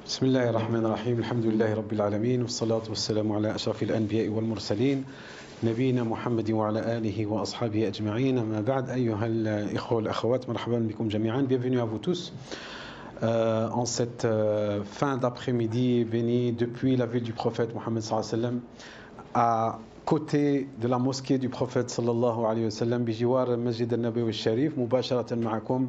بسم الله الرحمن الرحيم الحمد لله رب العالمين والصلاة والسلام على أشرف الأنبياء والمرسلين نبينا محمد وعلى آله وأصحابه أجمعين. أما بعد أيها الإخوة والأخوات مرحبا بكم جميعا. Bienvenue à vous tous en cette fin d'après-midi bénie depuis la ville du prophète Mohammed sallallahu alayhi wa sallam, à côté de la mosquée du prophète sallallahu alayhi wa sallam, بجوار المسجد النبوي الشريف. مباشرة معكم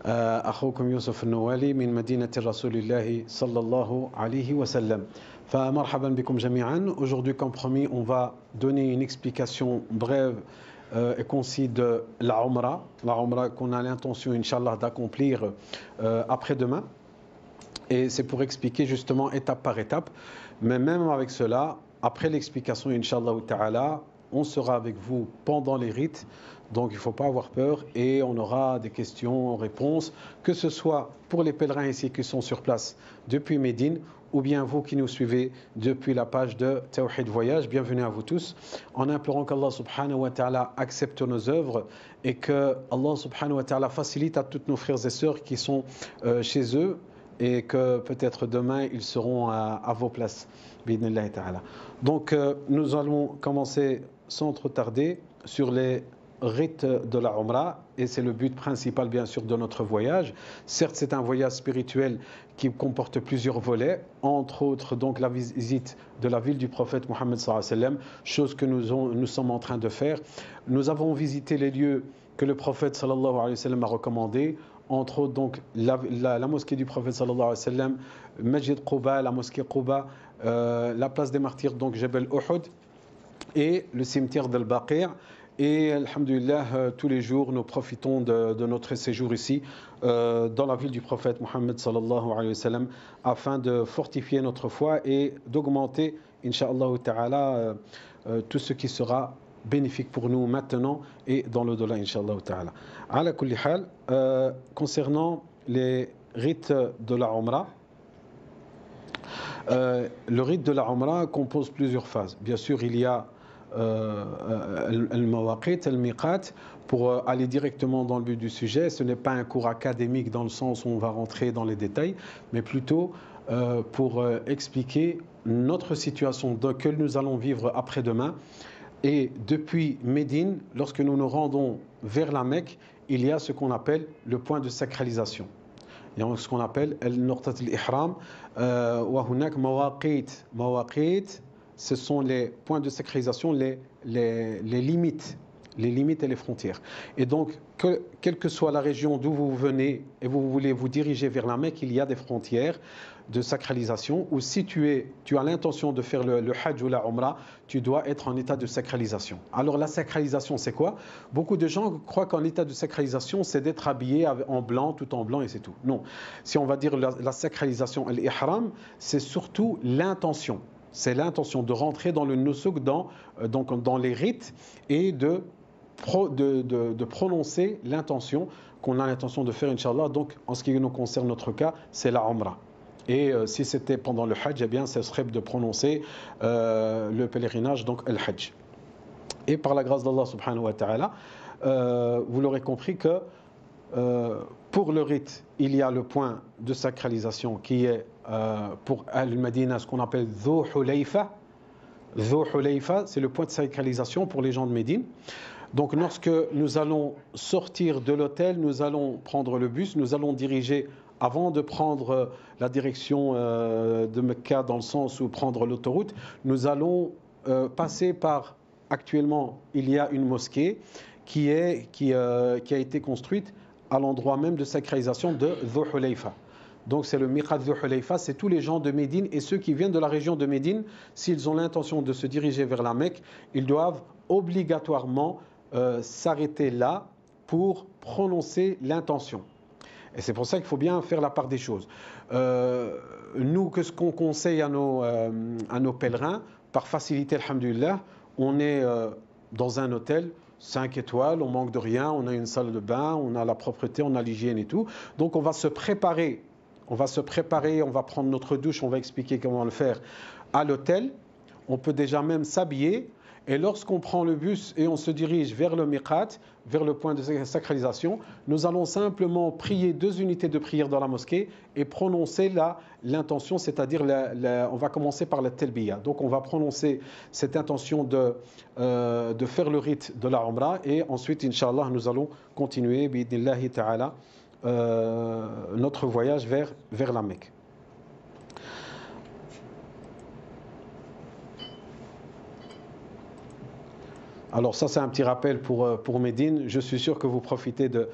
أخوكم يوسف النوالي من مدينة رسول الله صلى الله عليه وسلم. فمرحبا بكم جميعا. Aujourd'hui, comme promis, on va donner une explication brève et concise de la Umrah qu'on a l'intention, Inch'Allah, d'accomplir après-demain. Et c'est pour expliquer justement étape par étape. Mais même avec cela, après l'explication, Inch'Allah ta'ala, on sera avec vous pendant les rites. Donc il ne faut pas avoir peur et on aura des questions, réponses, que ce soit pour les pèlerins ici qui sont sur place depuis Médine ou bien vous qui nous suivez depuis la page de Tawhid Voyage. Bienvenue à vous tous, en implorant qu'Allah subhanahu wa ta'ala accepte nos œuvres et que Allah subhanahu wa ta'ala facilite à tous nos frères et sœurs qui sont chez eux et que peut-être demain ils seront à vos places. Donc nous allons commencer sans trop tarder sur les rites de la Umrah, et c'est le but principal bien sûr de notre voyage. Certes, c'est un voyage spirituel qui comporte plusieurs volets, entre autres donc la visite de la ville du prophète Mohammed sallallahu alayhi wa sallam, chose que nous sommes en train de faire. Nous avons visité les lieux que le prophète sallallahu alayhi wa sallam a recommandés, entre autres donc la mosquée du prophète sallallahu alayhi wa sallam, Masjid Quba, la mosquée Quba, la place des martyrs donc Jebel Uhud et le cimetière d'Al-Baqi'. Et alhamdulillah, tous les jours, nous profitons de notre séjour ici, dans la ville du prophète Mohammed sallallahu alayhi wa sallam, afin de fortifier notre foi et d'augmenter, incha'Allah ta'ala, tout ce qui sera bénéfique pour nous maintenant et dans l'au-delà, incha'Allah ta'ala. Ala kulli hal, concernant les rites de la Umrah, le rite de la Umrah compose plusieurs phases. Bien sûr, il y a al-mawaqit, al-miqat, pour aller directement dans le but du sujet. Ce n'est pas un cours académique dans le sens où on va rentrer dans les détails, mais plutôt pour expliquer notre situation que nous allons vivre après-demain. Et depuis Médine, lorsque nous nous rendons vers la Mecque, il y a ce qu'on appelle le point de sacralisation. Il y a ce qu'on appelle al-nuqtat al-ihram, wa hunak mawaqit. Mawaqit, ce sont les points de sacralisation, les limites et les frontières. Et donc, quelle que soit la région d'où vous venez et vous voulez vous diriger vers la Mecque, il y a des frontières de sacralisation, ou si tu as l'intention de faire le Hajj ou la Umrah, tu dois être en état de sacralisation. Alors la sacralisation, c'est quoi? Beaucoup de gens croient qu'en état de sacralisation, c'est d'être habillé en blanc, tout en blanc, et c'est tout. Non. Si on va dire la sacralisation, l'ihram, c'est surtout l'intention. C'est l'intention de rentrer dans le nusuk, dans les rites, et de prononcer l'intention qu'on a l'intention de faire, Inch'Allah. Donc, en ce qui nous concerne, notre cas, c'est la Umrah. Et si c'était pendant le Hajj, eh bien, ce serait de prononcer le pèlerinage, donc le Hajj. Et par la grâce d'Allah subhanahu wa ta'ala, vous l'aurez compris que pour le rite, il y a le point de sacralisation qui est pour Al-Madina ce qu'on appelle Dhu Hulayfa. Dhu Hulayfa, c'est le point de sacralisation pour les gens de Médine. Donc lorsque nous allons sortir de l'hôtel, nous allons prendre le bus, nous allons diriger, avant de prendre la direction de Mecca dans le sens où prendre l'autoroute, nous allons passer par, actuellement il y a une mosquée qui a été construite à l'endroit même de sacralisation de Dhu Hulayfa. Donc c'est le miqat Dhu Hulayfa, c'est tous les gens de Médine et ceux qui viennent de la région de Médine, s'ils ont l'intention de se diriger vers la Mecque, ils doivent obligatoirement s'arrêter là pour prononcer l'intention. Et c'est pour ça qu'il faut bien faire la part des choses. Nous, ce qu'on conseille à nos pèlerins, par facilité, alhamdulillah, on est dans un hôtel 5 étoiles, on manque de rien, on a une salle de bain, on a la propreté, on a l'hygiène et tout. Donc on va se préparer, on va prendre notre douche, on va expliquer comment le faire à l'hôtel. On peut déjà même s'habiller Et lorsqu'on prend le bus et on se dirige vers le miqat, vers le point de sacralisation, nous allons simplement prier 2 unités de prière dans la mosquée et prononcer l'intention, c'est-à-dire on va commencer par la talbiya. Donc on va prononcer cette intention de faire le rite de la Umrah et ensuite, Inch'Allah, nous allons continuer, bi'idnillahi ta'ala, notre voyage vers la Mecque. Alors ça, c'est un petit rappel pour Médine. Je suis sûr que vous profitez de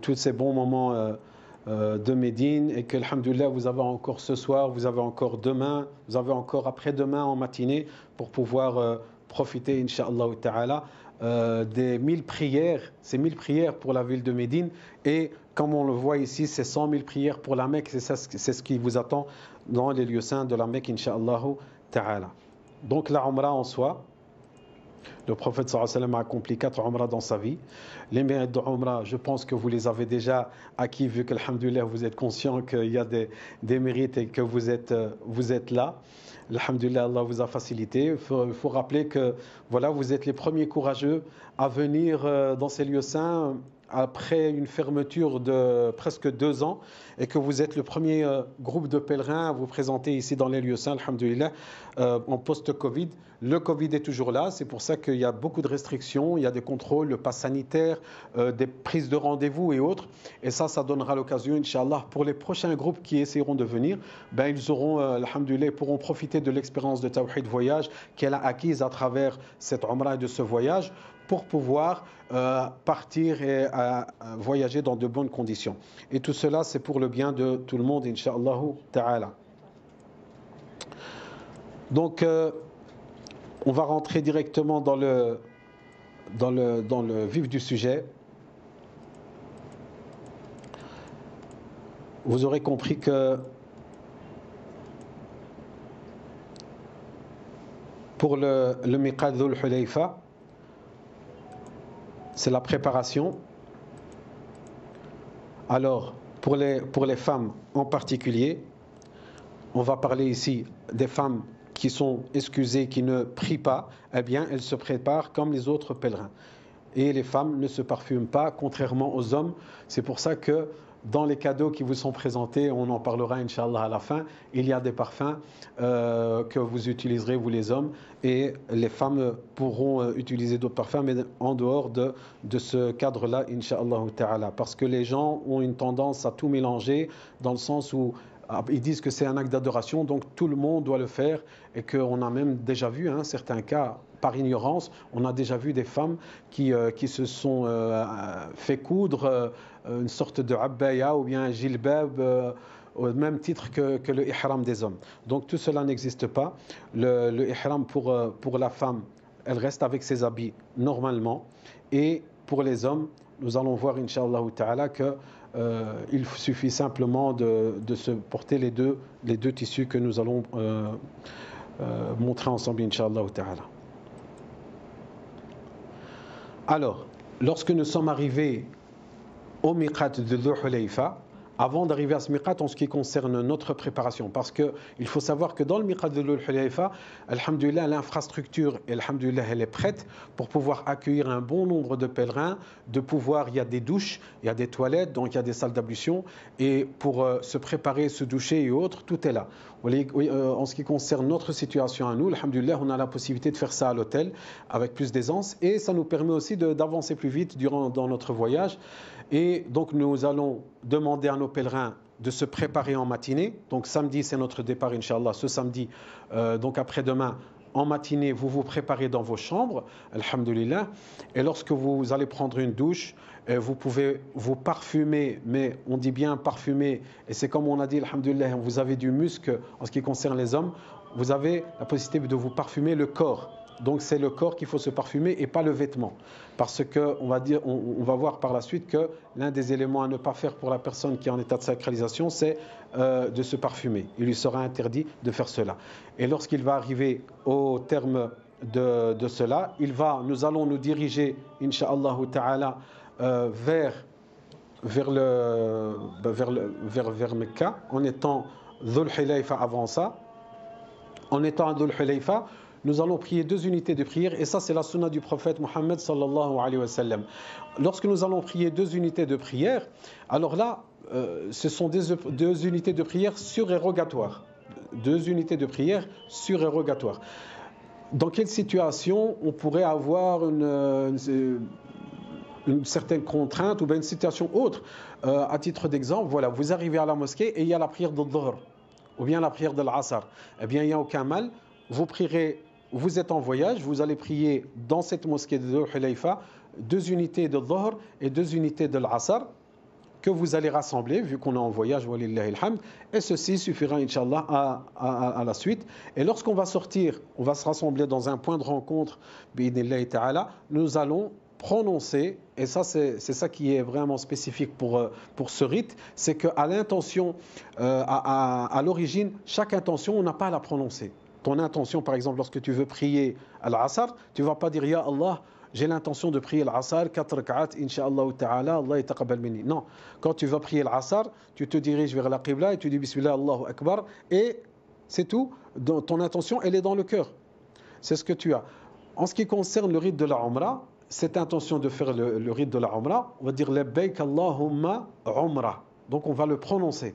tous ces bons moments de Médine et que, alhamdoulilah, vous avez encore ce soir, vous avez encore demain, vous avez encore après-demain en matinée pour pouvoir profiter, Inch'Allah ta'ala, des 1000 prières, ces 1000 prières pour la ville de Médine et comme on le voit ici, c'est 100 000 prières pour la Mecque, c'est ce qui vous attend dans les lieux saints de la Mecque, Inch'Allah ta'ala. Donc la Umrah en soi, le prophète sallallahu alayhi wa sallam a accompli 4 umrahs dans sa vie. Les mérites de umrah, je pense que vous les avez déjà acquis vu que, alhamdoulilah, vous êtes conscient qu'il y a des mérites et que vous êtes là. Alhamdoulilah, Allah vous a facilité. Il faut rappeler que voilà, vous êtes les premiers courageux à venir dans ces lieux saints après une fermeture de presque 2 ans et que vous êtes le premier groupe de pèlerins à vous présenter ici dans les lieux saints, alhamdoulilah, en post-Covid. Le Covid est toujours là, c'est pour ça qu'il y a beaucoup de restrictions, il y a des contrôles, le pass sanitaire, des prises de rendez-vous et autres. Et ça donnera l'occasion, Inch'Allah, pour les prochains groupes qui essaieront de venir, ils auront, alhamdoulilah, pourront profiter de l'expérience de Tawhid Voyage qu'elle a acquise à travers cette Umrah et de ce voyage pour pouvoir partir et voyager dans de bonnes conditions. Et tout cela, c'est pour le bien de tout le monde, Inch'Allah ta'ala. Donc, on va rentrer directement dans le vif du sujet. Vous aurez compris que pour le miqat Dhul Hulayfa, c'est la préparation. Alors, pour les femmes en particulier, on va parler ici des femmes qui sont excusées, qui ne prient pas, eh bien, elles se préparent comme les autres pèlerins. Et les femmes ne se parfument pas, contrairement aux hommes. C'est pour ça que dans les cadeaux qui vous sont présentés, on en parlera, Inch'Allah, à la fin, il y a des parfums que vous utiliserez, vous les hommes, et les femmes pourront utiliser d'autres parfums, mais en dehors de ce cadre-là, Inch'Allah ta'ala. Parce que les gens ont une tendance à tout mélanger, dans le sens où ils disent que c'est un acte d'adoration, donc tout le monde doit le faire, et qu'on a même déjà vu, certains cas, par ignorance, on a déjà vu des femmes qui se sont fait coudre une sorte de abbaya ou bien un jilbab au même titre que le ihram des hommes. Donc tout cela n'existe pas. Le ihram pour la femme, elle reste avec ses habits normalement. Et pour les hommes, nous allons voir, Inch'Allah ta'ala, que il suffit simplement de se porter les deux tissus que nous allons montrer ensemble, Inch'Allah ta'ala. Alors, lorsque nous sommes arrivés au miqat de Dhul Hulayfa, avant d'arriver à ce miqat en ce qui concerne notre préparation, parce qu'il faut savoir que dans le miqat de Dhul Hulayfa, alhamdoulilah, l'infrastructure, alhamdoulilah, elle est prête pour pouvoir accueillir un bon nombre de pèlerins, il y a des douches, il y a des toilettes, donc il y a des salles d'ablution, et pour se préparer, se doucher et autres, tout est là. En ce qui concerne notre situation à nous, alhamdoulilah, on a la possibilité de faire ça à l'hôtel avec plus d'aisance, et ça nous permet aussi d'avancer plus vite dans notre voyage. Et donc nous allons demander à nos pèlerins de se préparer en matinée. Donc samedi, c'est notre départ, Inch'Allah. Ce samedi, donc après-demain, en matinée, vous vous préparez dans vos chambres, alhamdoulilah. Et lorsque vous allez prendre une douche, vous pouvez vous parfumer, mais on dit bien parfumer, et c'est comme on a dit, alhamdoulilah, vous avez du musc en ce qui concerne les hommes, vous avez la possibilité de vous parfumer le corps. Donc c'est le corps qu'il faut se parfumer et pas le vêtement. Parce que on va voir par la suite que l'un des éléments à ne pas faire pour la personne qui est en état de sacralisation, c'est de se parfumer. Il lui sera interdit de faire cela. Et lorsqu'il va arriver au terme de cela, nous allons nous diriger, Inch'Allah ta'ala, vers Mecca, en étant Dhul Hulayfa avant ça. En étant à Dhul Hulayfa, nous allons prier 2 unités de prière, et ça c'est la sunna du prophète Mohammed sallallahu alayhi wa sallam. Lorsque nous allons prier 2 unités de prière, alors là, ce sont 2 unités de prière surérogatoires. 2 unités de prière surérogatoires. Dans quelle situation on pourrait avoir une certaine contrainte ou bien une situation autre? À titre d'exemple, voilà, vous arrivez à la mosquée et il y a la prière de Dhuhr ou bien la prière de l'Asr. Eh bien, il n'y a aucun mal. Vous prierez, vous êtes en voyage, vous allez prier dans cette mosquée de Dhul Hulayfa 2 unités de Dhuhr et 2 unités de l'Asr que vous allez rassembler, vu qu'on est en voyage, walillahi alhamd, et ceci suffira, Inch'Allah, à la suite. Et lorsqu'on va sortir, on va se rassembler dans un point de rencontre, bi'idnillahi ta'ala, nous allons prononcer, et ça c'est ça qui est vraiment spécifique pour ce rite, c'est qu'à l'intention, à l'origine, chaque intention, on n'a pas à la prononcer. Ton intention, par exemple, lorsque tu veux prier à l'Asr, tu ne vas pas dire « Ya Allah », j'ai l'intention de prier l'Asr, 4 rak'at, Inch'Allah ta'ala, Allah yataqabbal minni. Non, quand tu vas prier l'Asr, tu te diriges vers la Qibla et tu dis Bismillah, Allahu Akbar, et c'est tout. Ton intention, elle est dans le cœur. C'est ce que tu as. En ce qui concerne le rite de la Umrah, cette intention de faire le rite de la Umrah, on va dire Labbaik Allahumma Umrah. Donc on va le prononcer.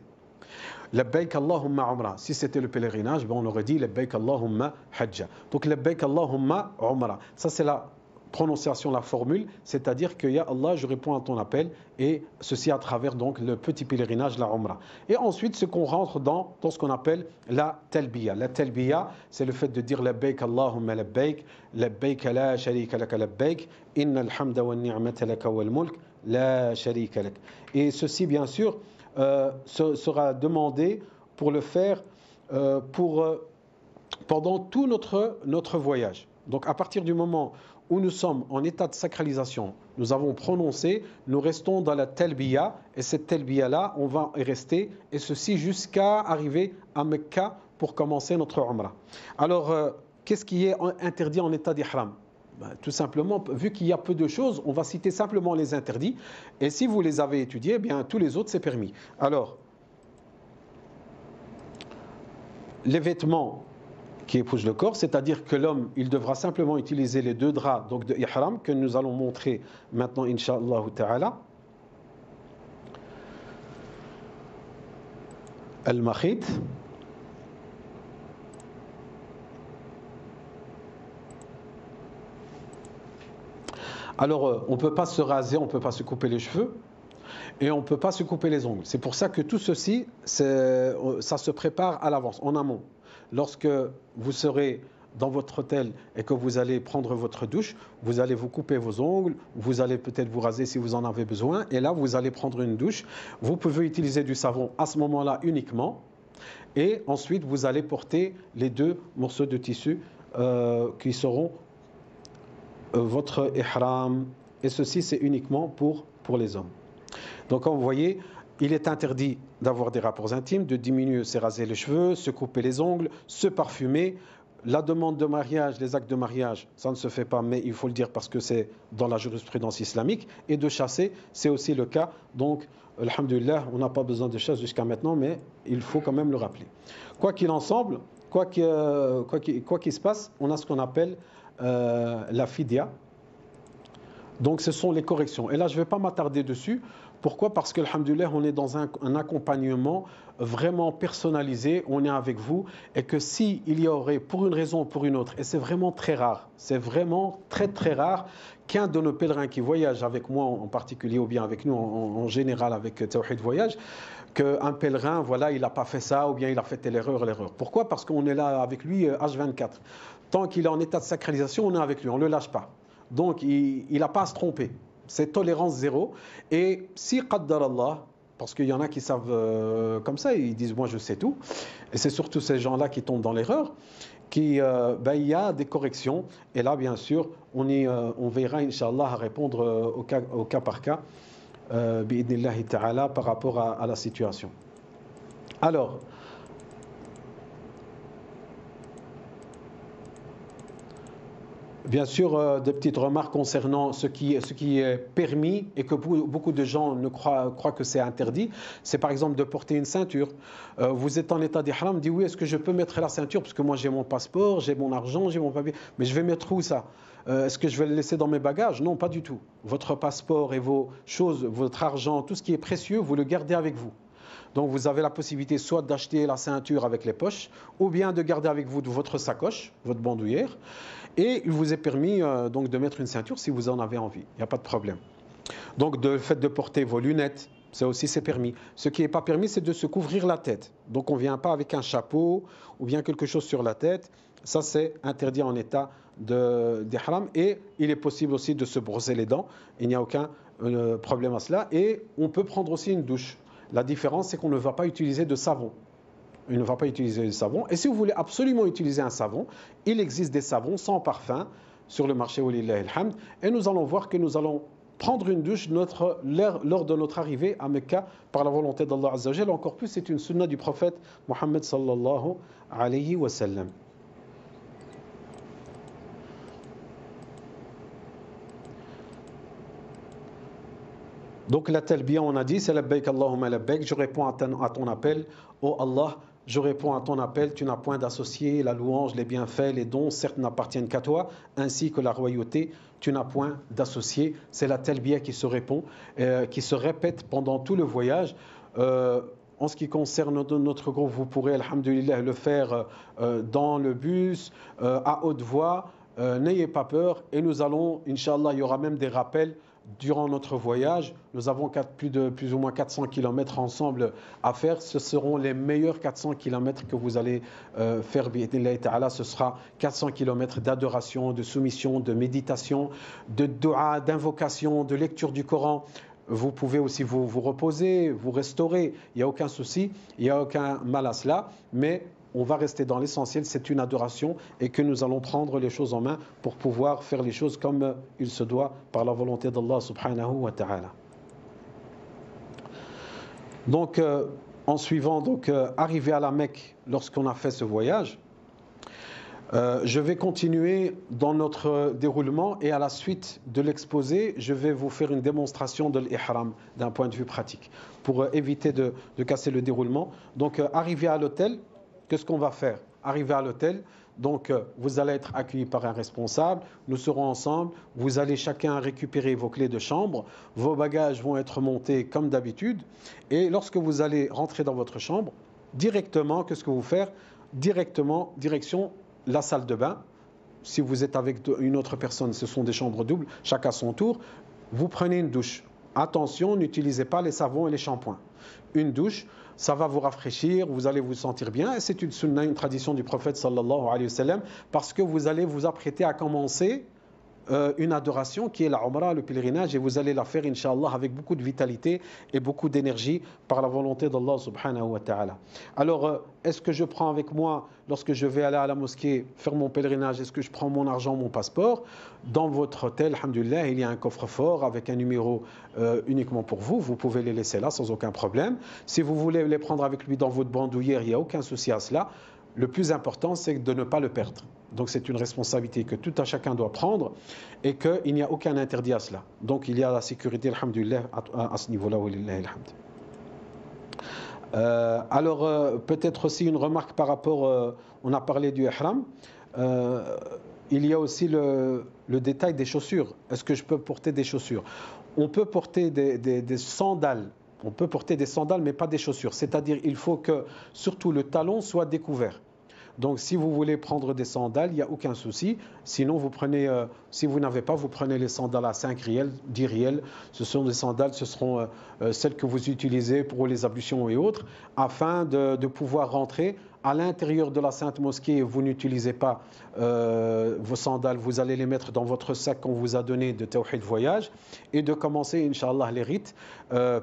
Labbaik Allahumma Umrah. Si c'était le pèlerinage, ben on aurait dit Labbaik Allahumma Hajja. Donc Labbaik Allahumma Umrah. Ça c'est la prononciation, la formule, c'est-à-dire que Ya Allah, je réponds à ton appel, et ceci à travers donc le petit pèlerinage, la Umrah. Et ensuite, ce qu'on rentre dans ce qu'on appelle la Talbiya. La Talbiya, c'est le fait de dire Labbaik Allahumma Labbaik, Labbaik la sharika laka Labbaik, Innal hamda wa ni'mata laka wal mulk, la sharika lak. Et ceci, bien sûr, sera demandé pour le faire pendant tout notre voyage. Donc à partir du moment où nous sommes en état de sacralisation, nous avons prononcé, nous restons dans la talbiya, et cette talbiya-là, on va y rester, et ceci jusqu'à arriver à Mecca pour commencer notre Umrah. Alors, qu'est-ce qui est interdit en état d'ihram? Tout simplement, vu qu'il y a peu de choses, on va citer simplement les interdits, et si vous les avez étudiés, eh bien tous les autres c'est permis. Alors, les vêtements qui épouse le corps, c'est-à-dire que l'homme, il devra simplement utiliser les 2 draps donc de ihram que nous allons montrer maintenant, Inch'Allah ta'ala. Al-Makhit. Alors, on ne peut pas se raser, on ne peut pas se couper les cheveux, et on ne peut pas se couper les ongles. C'est pour ça que tout ceci, ça se prépare à l'avance, en amont. Lorsque vous serez dans votre hôtel et que vous allez prendre votre douche, vous allez vous couper vos ongles, vous allez peut-être vous raser si vous en avez besoin, et là vous allez prendre une douche. Vous pouvez utiliser du savon à ce moment-là uniquement, et ensuite vous allez porter les 2 morceaux de tissu qui seront votre ihram, et ceci c'est uniquement pour les hommes. Donc comme vous voyez, il est interdit d'avoir des rapports intimes, de diminuer, se raser les cheveux, se couper les ongles, se parfumer. La demande de mariage, les actes de mariage, ça ne se fait pas, mais il faut le dire parce que c'est dans la jurisprudence islamique. Et de chasser, c'est aussi le cas. Donc, alhamdulillah, on n'a pas besoin de chasse jusqu'à maintenant, mais il faut quand même le rappeler. Quoi qu'il en semble, quoi qu'il se passe, on a ce qu'on appelle la fidya. Donc ce sont les corrections. Et là, je ne vais pas m'attarder dessus. Pourquoi? Parce que, alhamdoulilah, on est dans un accompagnement vraiment personnalisé, on est avec vous, et que s'il y aurait, pour une raison ou pour une autre, et c'est vraiment très rare, c'est vraiment très très rare qu'un de nos pèlerins qui voyage avec moi en particulier, ou bien avec nous en général avec Tawhid Voyage, qu'un pèlerin, voilà, il n'a pas fait ça, ou bien il a fait l'erreur. Pourquoi? Parce qu'on est là avec lui H24. Tant qu'il est en état de sacralisation, on est avec lui, on ne le lâche pas. Donc, il n'a pas à se tromper. C'est tolérance zéro. Et si, qaddar Allah, parce qu'il y en a qui savent comme ça, ils disent, moi je sais tout. Et c'est surtout ces gens-là qui tombent dans l'erreur, il y a des corrections. Et là, bien sûr, on verra, Inch'Allah, à répondre au cas par cas, bi'idnillahi ta'ala, par rapport à la situation. Alors, Bien sûr, des petites remarques concernant ce qui est permis et que beaucoup de gens ne croient que c'est interdit. C'est par exemple de porter une ceinture. Vous êtes en état d'ihram, dit oui, est-ce que je peux mettre la ceinture? Parce que moi j'ai mon passeport, j'ai mon argent, j'ai mon papier. Mais je vais mettre où ça? Est-ce que je vais le laisser dans mes bagages? Non, pas du tout. Votre passeport et vos choses, votre argent, tout ce qui est précieux, vous le gardez avec vous. Donc vous avez la possibilité soit d'acheter la ceinture avec les poches, ou bien de garder avec vous votre sacoche, votre bandoulière. Et il vous est permis donc de mettre une ceinture si vous en avez envie. Il n'y a pas de problème. Donc le fait de porter vos lunettes, ça aussi c'est permis. Ce qui n'est pas permis, c'est de se couvrir la tête. Donc on ne vient pas avec un chapeau ou bien quelque chose sur la tête. Ça c'est interdit en état d'ihram. Et il est possible aussi de se brosser les dents. Il n'y a aucun problème à cela. Et on peut prendre aussi une douche. La différence, c'est qu'on ne va pas utiliser de savon. Il ne va pas utiliser de savon. Et si vous voulez absolument utiliser un savon, il existe des savons sans parfum sur le marché walillahi alhamd. Et nous allons voir que nous allons prendre une douche lors de notre arrivée à Mecca par la volonté d'Allah Azza wa Jalla. Encore plus, c'est une sunna du prophète Mohammed sallallahu alayhi wa sallam. Donc la talbiya, on a dit, c'est labbaik Allahumma labbaik. Je réponds à ton appel, ô Allah, je réponds à ton appel, tu n'as point d'associé, la louange, les bienfaits, les dons, certes n'appartiennent qu'à toi, ainsi que la royauté, tu n'as point d'associé. C'est la talbiya qui se répète pendant tout le voyage. En ce qui concerne notre groupe, vous pourrez, alhamdulillah, le faire dans le bus, à haute voix. N'ayez pas peur et nous allons, Inch'Allah, il y aura même des rappels durant notre voyage. Nous avons plus ou moins 400 km ensemble à faire. Ce seront les meilleurs 400 km que vous allez faire. Ce sera 400 km d'adoration, de soumission, de méditation, de dua, d'invocation, de lecture du Coran. Vous pouvez aussi vous reposer, vous restaurer. Il n'y a aucun souci, il n'y a aucun mal à cela. Mais on va rester dans l'essentiel, c'est une adoration et que nous allons prendre les choses en main pour pouvoir faire les choses comme il se doit par la volonté d'Allah subhanahu wa ta'ala. Donc, en suivant, arrivé à la Mecque lorsqu'on a fait ce voyage, je vais continuer dans notre déroulement et à la suite de l'exposé, je vais vous faire une démonstration de l'ihram d'un point de vue pratique pour éviter de casser le déroulement. Donc, arrivé à l'hôtel, qu'est-ce qu'on va faire? Arriver à l'hôtel, donc vous allez être accueillis par un responsable, nous serons ensemble, vous allez chacun récupérer vos clés de chambre, vos bagages vont être montés comme d'habitude, et lorsque vous allez rentrer dans votre chambre, directement, qu'est-ce que vous faites? Directement, direction la salle de bain. Si vous êtes avec une autre personne, ce sont des chambres doubles, chacun à son tour, vous prenez une douche. Attention, n'utilisez pas les savons et les shampoings. Une douche, ça va vous rafraîchir, vous allez vous sentir bien. Et c'est une sunna, une tradition du prophète sallallahu alayhi wa sallam, parce que vous allez vous apprêter à commencer une adoration qui est la Umrah, le pèlerinage, et vous allez la faire, Inch'Allah, avec beaucoup de vitalité et beaucoup d'énergie par la volonté d'Allah subhanahu wa ta'ala. Alors, est-ce que je prends avec moi, lorsque je vais aller à la mosquée faire mon pèlerinage, est-ce que je prends mon argent, mon passeport? Dans votre hôtel, alhamdulillah, il y a un coffre-fort avec un numéro uniquement pour vous. Vous pouvez les laisser là sans aucun problème. Si vous voulez les prendre avec lui dans votre bandoulière, il n'y a aucun souci à cela. Le plus important, c'est de ne pas le perdre. Donc c'est une responsabilité que tout un chacun doit prendre et qu'il n'y a aucun interdit à cela. Donc il y a la sécurité, alhamdulillah, à ce niveau-là. Alors peut-être aussi une remarque par rapport, on a parlé du ihram, il y a aussi le détail des chaussures. Est-ce que je peux porter des chaussures? On peut porter des sandales. On peut porter des sandales, mais pas des chaussures. C'est-à-dire, il faut que surtout le talon soit découvert. Donc, si vous voulez prendre des sandales, il n'y a aucun souci. Sinon, vous prenez, si vous n'avez pas, vous prenez les sandales à 5 riels, 10 riels. Ce sont des sandales, ce seront celles que vous utilisez pour les ablutions et autres, afin de pouvoir rentrer à l'intérieur de la Sainte Mosquée. Vous n'utilisez pas vos sandales, vous allez les mettre dans votre sac qu'on vous a donné de Tawhid Voyage et de commencer, Inch'Allah, les rites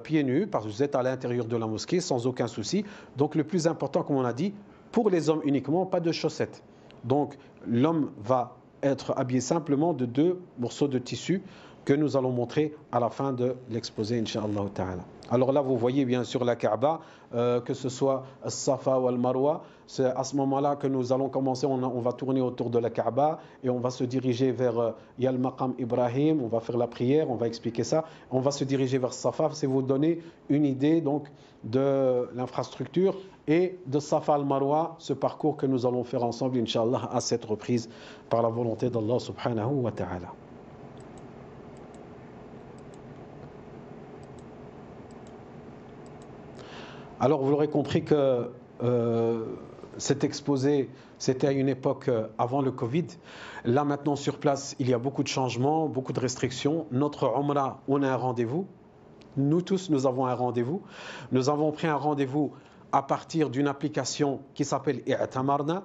pieds nus, parce que vous êtes à l'intérieur de la mosquée sans aucun souci. Donc, le plus important, comme on a dit, pour les hommes uniquement, pas de chaussettes. Donc l'homme va être habillé simplement de 2 morceaux de tissu que nous allons montrer à la fin de l'exposé, Inch'Allah Ta'ala. Alors là, vous voyez bien sûr la Kaaba, que ce soit Safa ou Al-Marwa. C'est à ce moment-là que nous allons commencer, on va tourner autour de la Kaaba et on va se diriger vers Yal Maqam Ibrahim, on va faire la prière, on va expliquer ça, on va se diriger vers Safa, c'est vous donner une idée donc de l'infrastructure et de Safa Al-Marwa, ce parcours que nous allons faire ensemble, Inch'Allah, à cette reprise par la volonté d'Allah subhanahu wa ta'ala. Alors vous l'aurez compris que cet exposé, c'était à une époque avant le Covid. Là maintenant sur place, il y a beaucoup de changements, beaucoup de restrictions. Notre Umrah, on a un rendez-vous. Nous tous, nous avons un rendez-vous. Nous avons pris un rendez-vous à partir d'une application qui s'appelle I'tamarna.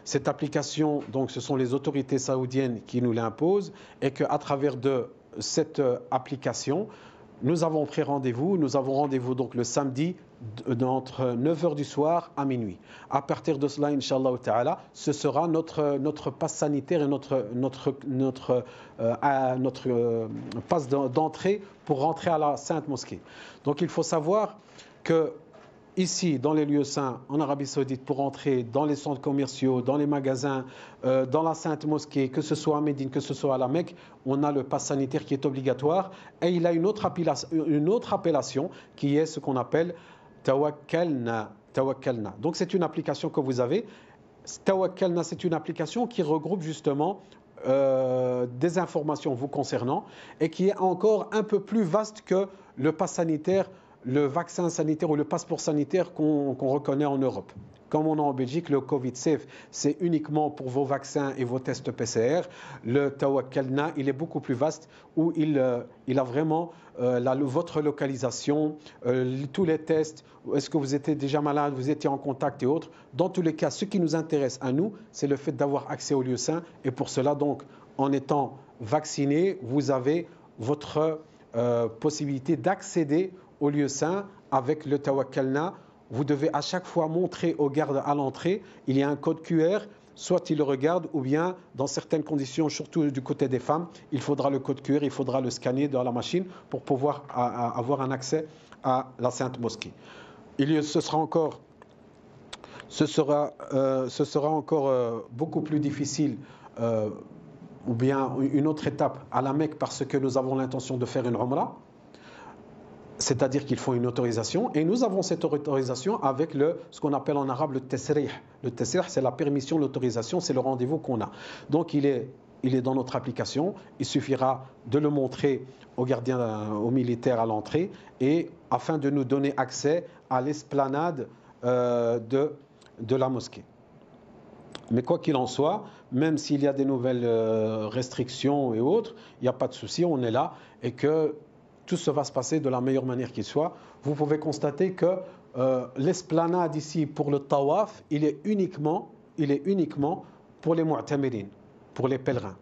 Cette application, donc, ce sont les autorités saoudiennes qui nous l'imposent et qu'à travers de cette application, nous avons pris rendez-vous. Nous avons rendez-vous donc le samedi entre 9h du soir à minuit. À partir de cela, Inch'Allah Ta'ala, ce sera notre passe sanitaire et notre passe d'entrée pour rentrer à la Sainte Mosquée. Donc il faut savoir que ici, dans les lieux saints, en Arabie Saoudite, pour entrer dans les centres commerciaux, dans les magasins, dans la Sainte Mosquée, que ce soit à Médine, que ce soit à la Mecque, on a le pass sanitaire qui est obligatoire. Et il a une autre appellation qui est ce qu'on appelle Tawakkalna. Tawakkalna. Donc c'est une application que vous avez. Tawakkalna, c'est une application qui regroupe justement des informations vous concernant et qui est encore un peu plus vaste que le pass sanitaire, le vaccin sanitaire ou le passeport sanitaire qu'on reconnaît en Europe. Comme on a en Belgique, le Covid Safe, c'est uniquement pour vos vaccins et vos tests PCR. Le Tawakkalna, il est beaucoup plus vaste, où il a vraiment votre localisation, tous les tests, est-ce que vous étiez déjà malade, vous étiez en contact et autres. Dans tous les cas, ce qui nous intéresse à nous, c'est le fait d'avoir accès aux lieux saints. Et pour cela, donc, en étant vacciné, vous avez votre possibilité d'accéder aux lieux saints avec le Tawakkalna. Vous devez à chaque fois montrer aux gardes à l'entrée, il y a un code QR, soit ils le regardent ou bien dans certaines conditions, surtout du côté des femmes, il faudra le code QR, il faudra le scanner dans la machine pour pouvoir avoir un accès à la Sainte Mosquée. Ce sera encore beaucoup plus difficile ou bien une autre étape à la Mecque parce que nous avons l'intention de faire une Umrah. C'est-à-dire qu'il faut une autorisation et nous avons cette autorisation avec ce qu'on appelle en arabe le tesrih. Le tesrih, c'est la permission, l'autorisation, c'est le rendez-vous qu'on a. Donc il est dans notre application, il suffira de le montrer aux gardiens, aux militaires à l'entrée et afin de nous donner accès à l'esplanade de la mosquée. Mais quoi qu'il en soit, même s'il y a des nouvelles restrictions et autres, il n'y a pas de souci, on est là et que tout se va se passer de la meilleure manière qu'il soit. Vous pouvez constater que l'esplanade ici pour le tawaf, il est uniquement pour les mu'tamirin, pour les pèlerins.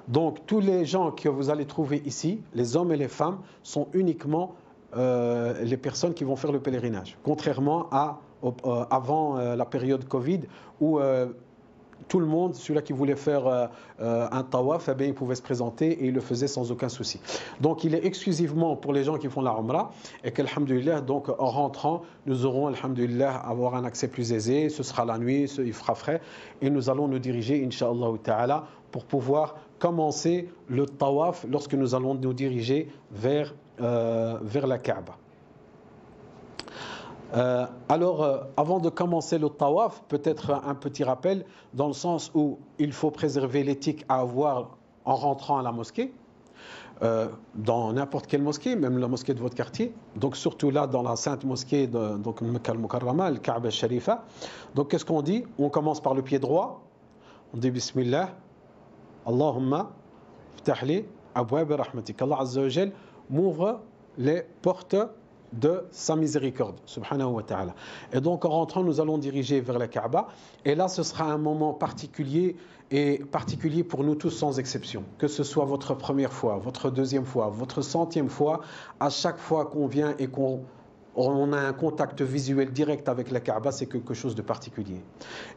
Donc tous les gens que vous allez trouver ici, les hommes et les femmes, sont uniquement les personnes qui vont faire le pèlerinage. Contrairement à avant la période Covid où tout le monde, celui-là qui voulait faire un tawaf, eh bien, il pouvait se présenter et il le faisait sans aucun souci. Donc il est exclusivement pour les gens qui font la Umrah et qu'alhamdulillah, donc en rentrant, nous aurons alhamdulillah avoir un accès plus aisé, ce sera la nuit, il fera frais et nous allons nous diriger Inch'Allah Ta'ala pour pouvoir commencer le tawaf lorsque nous allons nous diriger vers la Kaaba. Avant de commencer le tawaf, peut-être un petit rappel dans le sens où il faut préserver l'éthique à avoir en rentrant à la mosquée, dans n'importe quelle mosquée, même la mosquée de votre quartier. Donc surtout là dans la sainte mosquée de Mecca al-Mukarrama, al-Kaaba al-Sharifa. Donc qu'est-ce qu'on dit? On commence par le pied droit, on dit Bismillah, Allahumma ftahli abwab rahmatik. Allah Azza wa Jal m'ouvre les portes de sa miséricorde, subhanahu wa ta'ala. Et donc en rentrant, nous allons diriger vers la Kaaba. Et là, ce sera un moment particulier pour nous tous sans exception. Que ce soit votre première fois, votre deuxième fois, votre centième fois, à chaque fois qu'on vient et qu'on a un contact visuel direct avec la Kaaba, c'est quelque chose de particulier.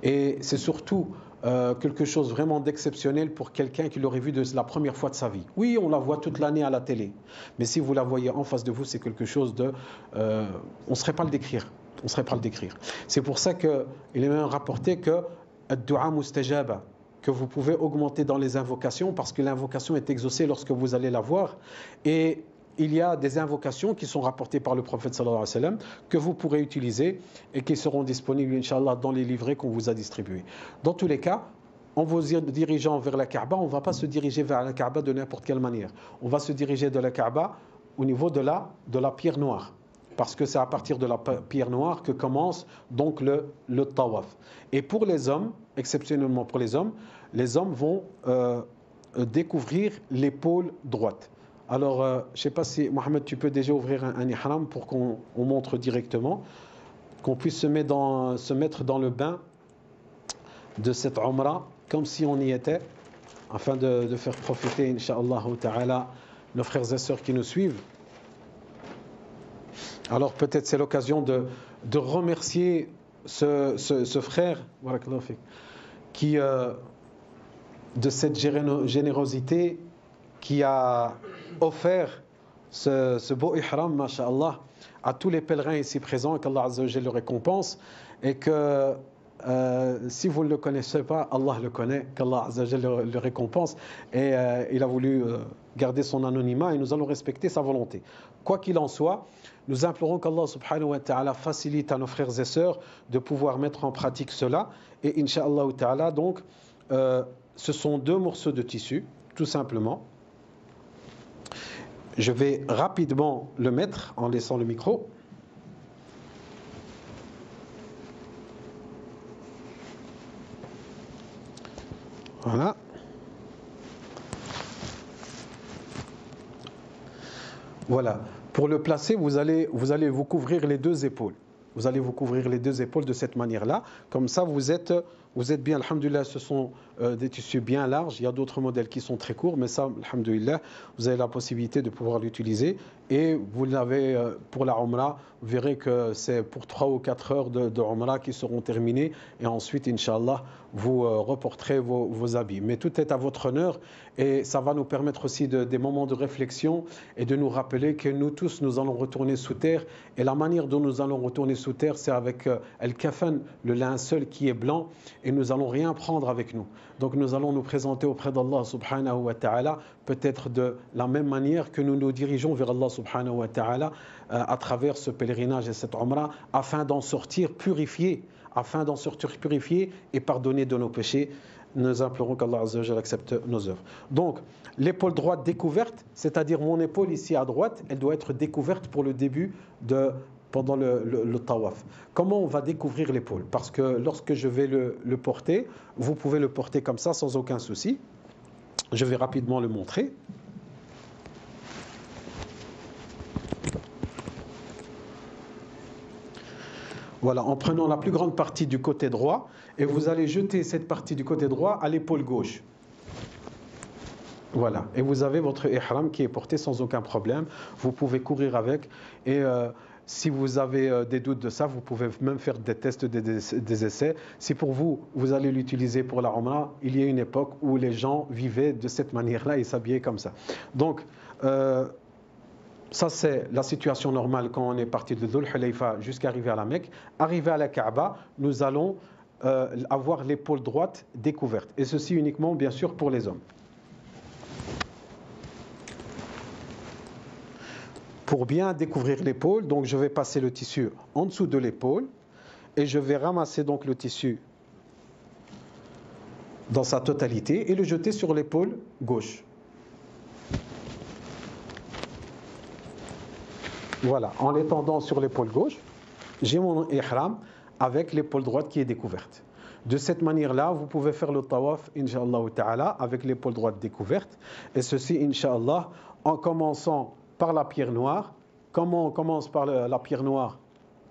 Et c'est surtout quelque chose vraiment d'exceptionnel pour quelqu'un qui l'aurait vu de la première fois de sa vie. Oui, on la voit toute l'année à la télé, mais si vous la voyez en face de vous, c'est quelque chose de... on ne saurait pas le décrire. On ne saurait pas le décrire. C'est pour ça qu'il est même rapporté que ad-du'a mustajaba, que vous pouvez augmenter dans les invocations, parce que l'invocation est exaucée lorsque vous allez la voir. Et il y a des invocations qui sont rapportées par le prophète sallallahu alayhi wa sallam que vous pourrez utiliser et qui seront disponibles, Inch'Allah, dans les livrets qu'on vous a distribués. Dans tous les cas, en vous dirigeant vers la Kaaba, on ne va pas se diriger vers la Kaaba de n'importe quelle manière. On va se diriger de la Kaaba au niveau de la pierre noire. Parce que c'est à partir de la pierre noire que commence donc le tawaf. Et pour les hommes, exceptionnellement pour les hommes vont découvrir l'épaule droite. Alors, je ne sais pas si, Mohamed, tu peux déjà ouvrir un ihram pour qu'on montre directement, qu'on puisse se mettre dans le bain de cette umrah, comme si on y était, afin de faire profiter, Inch'Allah ta'ala, nos frères et sœurs qui nous suivent. Alors peut-être c'est l'occasion de remercier ce frère qui, de cette générosité, qui a offert ce beau ihram, masha'Allah, à tous les pèlerins ici présents, et qu'Allah Azza wa Jalla le récompense, et que si vous ne le connaissez pas, Allah le connaît, qu'Allah Azza wa Jalla le récompense, et il a voulu garder son anonymat, et nous allons respecter sa volonté. Quoi qu'il en soit, nous implorons qu'Allah subhanahu wa ta'ala facilite à nos frères et sœurs de pouvoir mettre en pratique cela, et incha'Allah ta'ala, donc, ce sont 2 morceaux de tissu, tout simplement. Je vais rapidement le mettre en laissant le micro. Voilà. Voilà. Pour le placer, vous allez vous couvrir les 2 épaules. Vous allez vous couvrir les 2 épaules de cette manière-là. Comme ça, vous êtes bien, alhamdoulilah, ce sont des tissus bien larges. Il y a d'autres modèles qui sont très courts, mais ça, alhamdoulilah, vous avez la possibilité de pouvoir l'utiliser. Et vous l'avez pour la Umrah, vous verrez que c'est pour 3 ou 4 heures de Umrah qui seront terminées. Et ensuite, Inch'Allah, vous reporterez vos habits. Mais tout est à votre honneur et ça va nous permettre aussi des moments de réflexion et de nous rappeler que nous tous, nous allons retourner sous terre. Et la manière dont nous allons retourner sous terre, c'est avec al-kafan, le linceul qui est blanc, et nous n'allons rien prendre avec nous. Donc nous allons nous présenter auprès d'Allah subhanahu wa ta'ala, peut-être de la même manière que nous nous dirigeons vers Allah subhanahu wa ta'ala à travers ce pèlerinage et cette umrah, afin d'en sortir purifié et pardonné de nos péchés. Nous implorons qu'Allah Azza wa Jalla accepte nos œuvres. Donc, l'épaule droite découverte, c'est-à-dire mon épaule ici à droite, elle doit être découverte pour le début pendant le tawaf. Comment on va découvrir l'épaule? Parce que lorsque je vais le porter, vous pouvez le porter comme ça sans aucun souci. Je vais rapidement le montrer. Voilà, en prenant la plus grande partie du côté droit, et vous allez jeter cette partie du côté droit à l'épaule gauche. Voilà, et vous avez votre ihram qui est porté sans aucun problème. Vous pouvez courir avec, et si vous avez des doutes de ça, vous pouvez même faire des tests, des essais. Si pour vous, vous allez l'utiliser pour la Umrah, il y a une époque où les gens vivaient de cette manière-là et s'habillaient comme ça. Donc, ça, c'est la situation normale quand on est parti de Dhul Hulayfa jusqu'à arriver à la Mecque. Arrivé à la Kaaba, nous allons avoir l'épaule droite découverte. Et ceci uniquement, bien sûr, pour les hommes. Pour bien découvrir l'épaule, donc je vais passer le tissu en dessous de l'épaule et je vais ramasser donc le tissu dans sa totalité et le jeter sur l'épaule gauche. Voilà, en l'étendant sur l'épaule gauche, j'ai mon ihram avec l'épaule droite qui est découverte. De cette manière-là, vous pouvez faire le tawaf, Inch'Allah ta'ala, avec l'épaule droite découverte. Et ceci, Inch'Allah, en commençant par la pierre noire. Comment on commence par la pierre noire?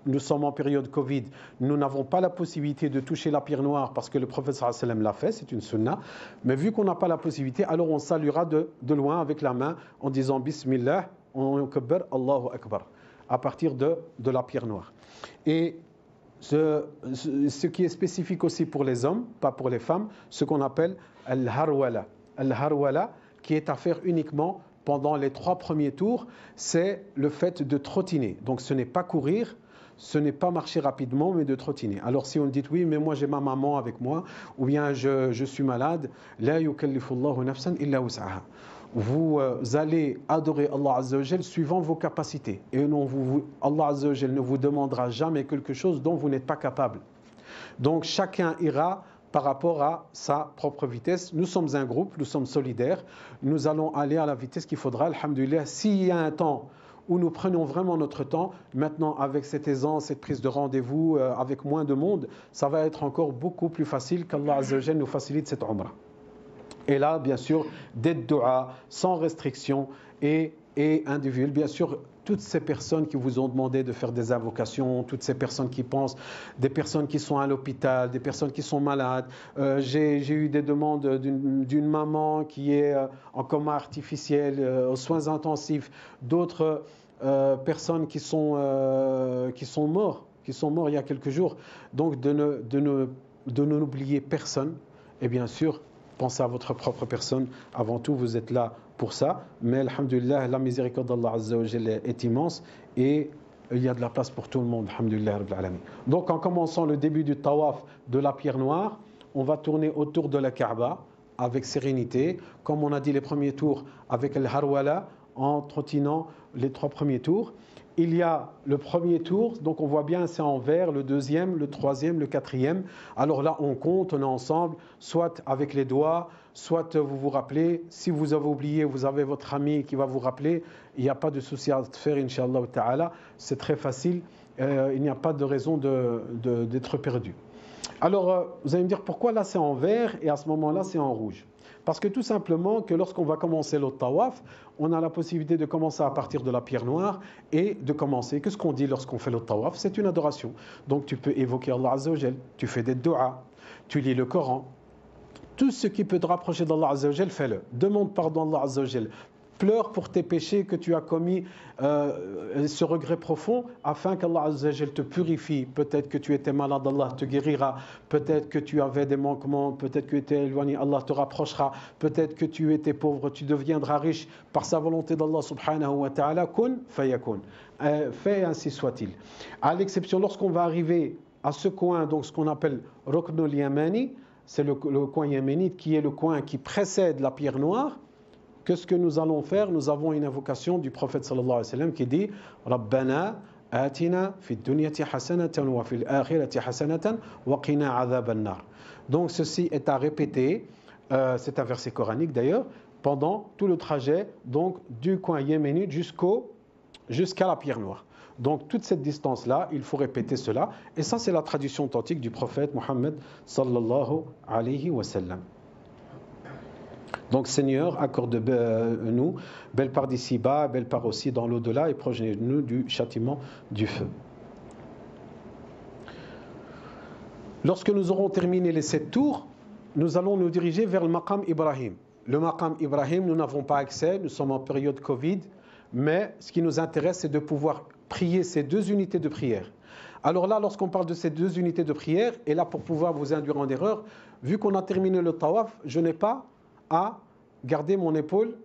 Nous sommes en période Covid, nous n'avons pas la possibilité de toucher la pierre noire parce que le prophète sallallahu alayhi wa sallam l'a fait, c'est une sunna. Mais vu qu'on n'a pas la possibilité, alors on saluera de loin avec la main en disant Bismillah, on kabbar, Allahu Akbar, à partir de la pierre noire. Et Ce qui est spécifique aussi pour les hommes, pas pour les femmes, ce qu'on appelle al-harwala. Al-harwala, qui est à faire uniquement pendant les 3 premiers tours, c'est le fait de trottiner. Donc ce n'est pas courir, ce n'est pas marcher rapidement, mais de trottiner. Alors si on dit oui, mais moi j'ai ma maman avec moi, ou bien je suis malade, la yukallifullahu nafsan illa wus'aha. Vous allez adorer Allah Azza wa Jal suivant vos capacités. Et non, Allah Azza wa Jal ne vous demandera jamais quelque chose dont vous n'êtes pas capable. Donc chacun ira par rapport à sa propre vitesse. Nous sommes un groupe, nous sommes solidaires. Nous allons aller à la vitesse qu'il faudra. Alhamdulillah, s'il y a un temps où nous prenons vraiment notre temps, maintenant avec cette aisance, cette prise de rendez-vous, avec moins de monde, ça va être encore beaucoup plus facile qu'Allah Azza wa Jal nous facilite cette umrah. Et là, bien sûr, des du'a, sans restriction et individuel. Bien sûr, toutes ces personnes qui vous ont demandé de faire des invocations, toutes ces personnes qui pensent, des personnes qui sont à l'hôpital, des personnes qui sont malades. J'ai eu des demandes d'une maman qui est en coma artificiel, aux soins intensifs, d'autres personnes qui sont morts il y a quelques jours. Donc de ne n'oublier personne. Et bien sûr, pensez à votre propre personne. Avant tout, vous êtes là pour ça. Mais, alhamdulillah, la miséricorde d'Allah Azza wa Jalla est immense et il y a de la place pour tout le monde. Alhamdulillah Rabbil Alamin. Donc, en commençant le début du tawaf de la pierre noire, on va tourner autour de la Kaaba avec sérénité. Comme on a dit les premiers tours, avec le harwala, en trottinant les 3 premiers tours. Il y a le premier tour, donc on voit bien c'est en vert, le deuxième, le troisième, le quatrième. Alors là on compte, on est ensemble, soit avec les doigts, soit vous vous rappelez. Si vous avez oublié, vous avez votre ami qui va vous rappeler. Il n'y a pas de souci à faire, Inch'Allah ta'ala. C'est très facile, il n'y a pas de raison d'être perdu. Alors vous allez me dire pourquoi là c'est en vert et à ce moment-là c'est en rouge. Parce que tout simplement que lorsqu'on va commencer le tawaf, on a la possibilité de commencer à partir de la pierre noire et de commencer. Qu'est-ce qu'on dit lorsqu'on fait le tawaf? C'est une adoration. Donc tu peux évoquer Allah Azza wa Jal, tu fais des du'a, tu lis le Coran. Tout ce qui peut te rapprocher d'Allah Azza wa Jal, fais-le. Demande pardon à Allah Azza wa Jal. Pleure pour tes péchés que tu as commis, ce regret profond, afin qu'Allah Azza wa Jal te purifie. Peut-être que tu étais malade, Allah te guérira. Peut-être que tu avais des manquements, peut-être que tu étais éloigné, Allah te rapprochera. Peut-être que tu étais pauvre, tu deviendras riche par sa volonté d'Allah subhanahu wa ta'ala. Kun fayakun. Fais ainsi soit-il. À l'exception, lorsqu'on va arriver à ce coin, donc ce qu'on appelle Ruknul Yamani, c'est le coin yéménite qui est le coin qui précède la pierre noire. Qu'est-ce que nous allons faire? Nous avons une invocation du prophète sallallahu alayhi wa sallam qui dit Rabbana atina fi dunyati hasanatan wa fil akhirati hasanatan wa qina adhaban nar. Donc ceci est à répéter, c'est un verset coranique d'ailleurs, pendant tout le trajet donc du coin yéménite jusqu'à la pierre noire. Donc toute cette distance-là, il faut répéter cela. Et ça, c'est la tradition authentique du prophète Mohammed sallallahu alayhi wa sallam. Donc Seigneur, accorde-nous belle part d'ici-bas, belle part aussi dans l'au-delà et protège-nous du châtiment du feu. Lorsque nous aurons terminé les 7 tours, nous allons nous diriger vers le maqam Ibrahim. Le maqam Ibrahim, nous n'avons pas accès, nous sommes en période Covid, mais ce qui nous intéresse, c'est de pouvoir prier ces 2 unités de prière. Alors là, lorsqu'on parle de ces 2 unités de prière, et là pour pouvoir vous induire en erreur, vu qu'on a terminé le tawaf, je n'ai pas à garder mon épaule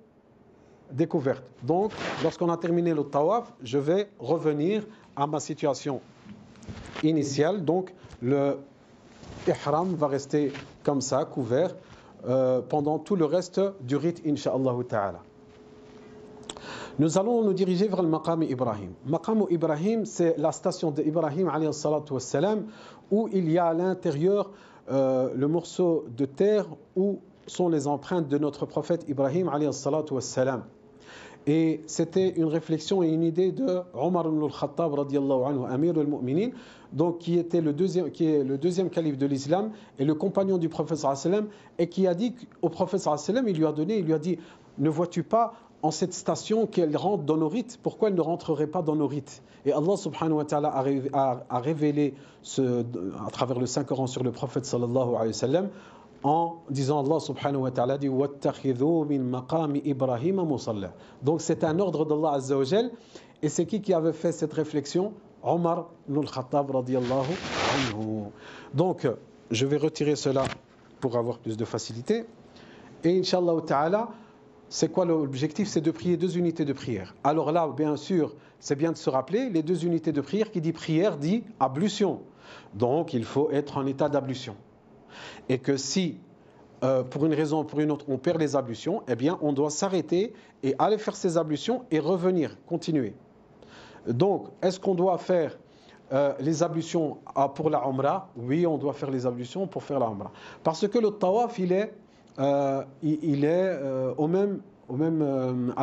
découverte. Donc, lorsqu'on a terminé le tawaf, je vais revenir à ma situation initiale. Donc, le ihram va rester comme ça, couvert, pendant tout le reste du rite, incha'Allah ta'ala. Nous allons nous diriger vers le maqam Ibrahim. Maqam Ibrahim, c'est la station d'Ibrahim, alayhi salatu wassalam, où il y a à l'intérieur le morceau de terre où sont les empreintes de notre prophète Ibrahim alayhi salatu wassalam. Et c'était une réflexion et une idée de Omar ibn al-Khattab radiyallahu anhu, Amir al-Mu'minin, donc qui est le deuxième calife de l'islam et le compagnon du prophète sallallahu alayhi wa sallam, et qui a dit au prophète sallallahu alayhi wa sallam, il lui a dit, ne vois-tu pas en cette station qu'elle rentre dans nos rites, pourquoi elle ne rentrerait pas dans nos rites? Et Allah subhanahu wa ta'ala a révélé à travers le Saint-Coran sur le prophète sallallahu alayhi wa sallam, en disant Allah subhanahu wa ta'ala dit wattakhidhu min maqami Ibrahim musalla. Donc c'est un ordre d'Allah azza wa jal, et c'est qui avait fait cette réflexion? Omar ibn al-Khattab radiyallahu anhu. Donc, je vais retirer cela pour avoir plus de facilité. Et Inch'Allah Ta'ala, c'est quoi l'objectif? C'est de prier 2 unités de prière. Alors là, bien sûr, c'est bien de se rappeler, les 2 unités de prière, qui dit prière, dit ablution. Donc, il faut être en état d'ablution. Et que si, pour une raison ou pour une autre, on perd les ablutions, eh bien, on doit s'arrêter et aller faire ses ablutions et revenir, continuer. Donc, est-ce qu'on doit faire les ablutions pour la Umrah? Oui, on doit faire les ablutions pour faire la Umrah. Parce que le tawaf, il est à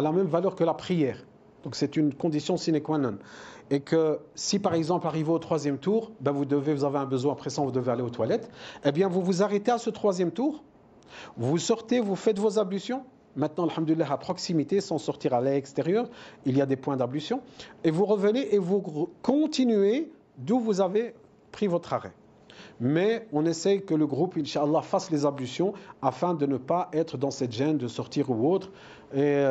la même valeur que la prière. Donc, c'est une condition sine qua non. Et que si, par exemple, arrivé au 3e tour, ben vous avez un besoin pressant, vous devez aller aux toilettes, eh bien, vous vous arrêtez à ce 3e tour, vous sortez, vous faites vos ablutions. Maintenant, alhamdoulilah, à proximité, sans sortir à l'extérieur, il y a des points d'ablution. Et vous revenez et vous continuez d'où vous avez pris votre arrêt. Mais on essaye que le groupe, Inch'Allah, fasse les ablutions afin de ne pas être dans cette gêne de sortir ou autre. Et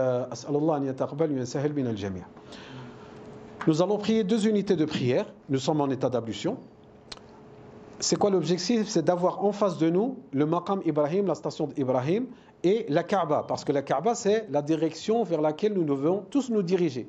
nous allons prier 2 unités de prière. Nous sommes en état d'ablution. C'est quoi l'objectif? C'est d'avoir en face de nous le maqam Ibrahim, la station d'Ibrahim, et la Kaaba. Parce que la Kaaba, c'est la direction vers laquelle nous devons tous nous diriger.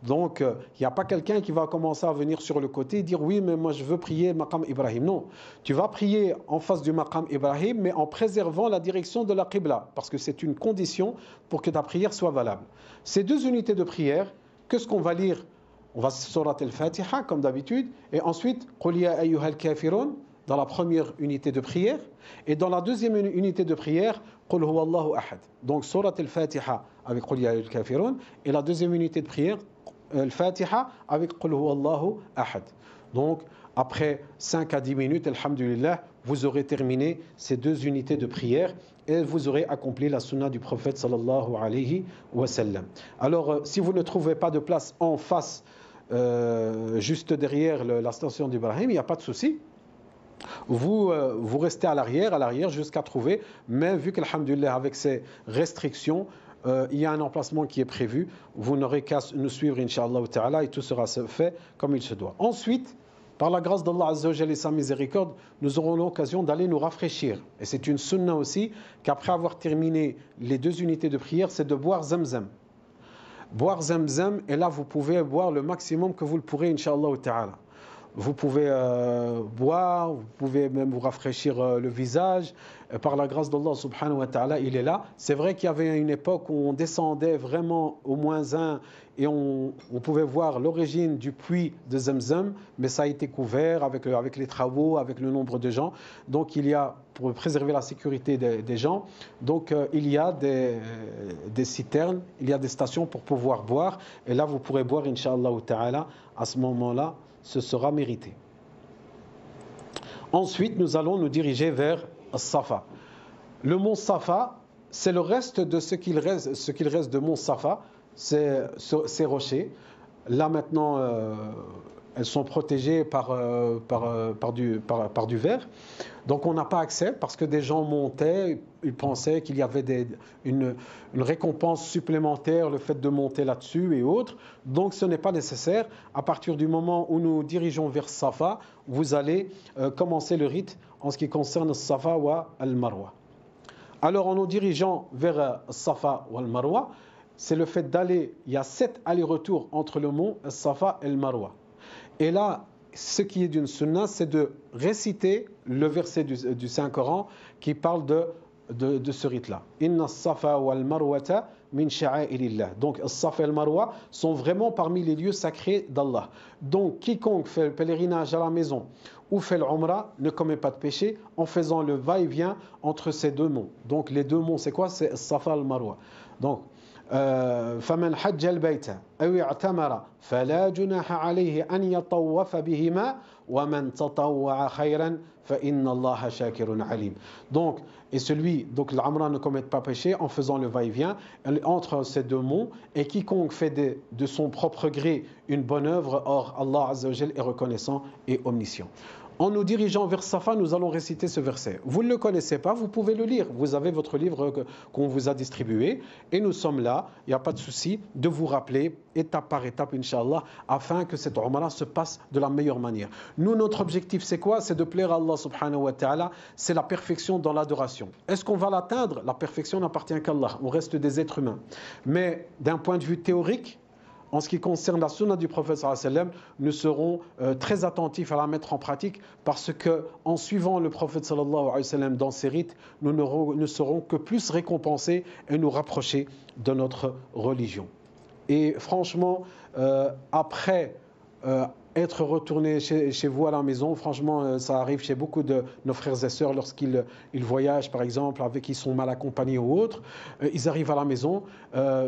Donc, il n'y a pas quelqu'un qui va commencer à venir sur le côté et dire oui, mais moi je veux prier maqam Ibrahim. Non, tu vas prier en face du maqam Ibrahim, mais en préservant la direction de la Qibla. Parce que c'est une condition pour que ta prière soit valable. Ces 2 unités de prière, qu'est-ce qu'on va lire? On va surat al-Fatiha, comme d'habitude, et ensuite, Qul ya ayyuhal kafirun, dans la première unité de prière, et dans la deuxième unité de prière, Qul huwallahu ahad. Donc, surat al-Fatiha avec Qul ya ayyuhal kafirun, et la deuxième unité de prière, al-Fatiha avec Qul huwallahu ahad. Donc, après 5 à 10 minutes, alhamdulillah, vous aurez terminé ces 2 unités de prière et vous aurez accompli la sunna du prophète sallallahu alayhi wa sallam. Alors, si vous ne trouvez pas de place en face, juste derrière la station d'Ibrahim, il n'y a pas de souci. Vous restez à l'arrière jusqu'à trouver, mais vu qu'alhamdulillah, avec ces restrictions, il y a un emplacement qui est prévu, vous n'aurez qu'à nous suivre, Inch'Allah Ta'ala, et tout sera fait comme il se doit. Ensuite, par la grâce d'Allah Azza wa Jalla et sa miséricorde, nous aurons l'occasion d'aller nous rafraîchir. Et c'est une sunna aussi, qu'après avoir terminé les 2 unités de prière, c'est de boire Zamzam. Boire Zamzam, et là vous pouvez boire le maximum que vous le pourrez, Inch'Allah Ta'ala. Vous pouvez boire, vous pouvez même vous rafraîchir le visage. Par la grâce d'Allah subhanahu wa ta'ala, il est là. C'est vrai qu'il y avait une époque où on descendait vraiment au -1 et on pouvait voir l'origine du puits de Zamzam, mais ça a été couvert avec les travaux, avec le nombre de gens. Donc il y a, pour préserver la sécurité des gens, donc il y a des citernes, il y a des stations pour pouvoir boire. Et là vous pourrez boire, Inch'Allah ta'ala, à ce moment-là. Ce sera mérité. Ensuite, nous allons nous diriger vers Safa. Le mont Safa, c'est le reste de ce qu'il reste de mont Safa, ces rochers. Là maintenant, elles sont protégées par du verre. Donc on n'a pas accès parce que des gens montaient, ils pensaient qu'il y avait une récompense supplémentaire, le fait de monter là-dessus et autres. Donc ce n'est pas nécessaire. À partir du moment où nous dirigeons vers Safa, vous allez commencer le rite en ce qui concerne Safa ou Al-Marwa. Alors en nous dirigeant vers Safa ou Al-Marwa, c'est le fait d'aller, il y a 7 allers-retours entre le mont Safa et Al-Marwa. Et là, ce qui est d'une sunna, c'est de réciter le verset du Saint-Coran qui parle de ce rite-là. Inna Safa wal Marwata min sha'airillah. Donc, Safa et le Marwa sont vraiment parmi les lieux sacrés d'Allah. Donc, quiconque fait le pèlerinage à la maison ou fait l'Umrah ne commet pas de péché en faisant le va-et-vient entre ces 2 monts. Donc, les 2 monts, c'est quoi? C'est Safa et le Marwa. Donc, فمن حج البيت أو اعتمر فلا جناح عليه أن يطوف بهما ومن تطوع خيرا فإن الله شاكر عليم. Donc, l'Amra ne commet pas péché en faisant le va-et-vient entre ces 2 monts, et quiconque fait de son propre gré une bonne œuvre, or Allah Azza wa Jal est reconnaissant et omniscient. En nous dirigeant vers Safa, nous allons réciter ce verset. Vous ne le connaissez pas, vous pouvez le lire. Vous avez votre livre qu'on vous a distribué et nous sommes là, il n'y a pas de souci, de vous rappeler étape par étape, Inch'Allah, afin que cette Umrah se passe de la meilleure manière. Nous, notre objectif, c'est quoi? C'est de plaire à Allah subhanahu wa ta'ala, c'est la perfection dans l'adoration. Est-ce qu'on va l'atteindre? La perfection n'appartient qu'à Allah, on reste des êtres humains. Mais d'un point de vue théorique, en ce qui concerne la sunna du prophète sallallahu alayhi wa sallam, nous serons très attentifs à la mettre en pratique parce que en suivant le prophète sallallahu alayhi wa sallam dans ses rites, nous ne serons que plus récompensés et nous rapprocher de notre religion. Et franchement, après être retourné chez vous à la maison, franchement, ça arrive chez beaucoup de nos frères et sœurs lorsqu'ils voyagent, par exemple, ils sont mal accompagnés ou autres, ils arrivent à la maison,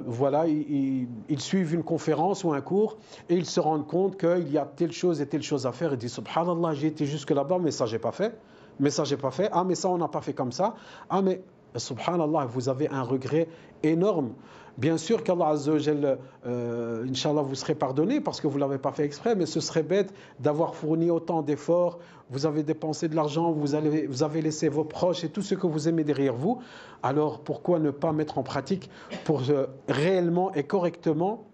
voilà, ils suivent une conférence ou un cours et ils se rendent compte qu'il y a telle chose et telle chose à faire. Ils disent, subhanallah, j'ai été jusque là-bas, mais ça, j'ai pas fait. Mais ça, j'ai pas fait. Ah, mais ça, on n'a pas fait comme ça. Ah, mais subhanallah, vous avez un regret énorme. Bien sûr qu'Allah Azza wa Jal, Inch'Allah, vous serez pardonné parce que vous ne l'avez pas fait exprès, mais ce serait bête d'avoir fourni autant d'efforts, vous avez dépensé de l'argent, vous avez laissé vos proches et tout ce que vous aimez derrière vous. Alors pourquoi ne pas mettre en pratique pour réellement et correctement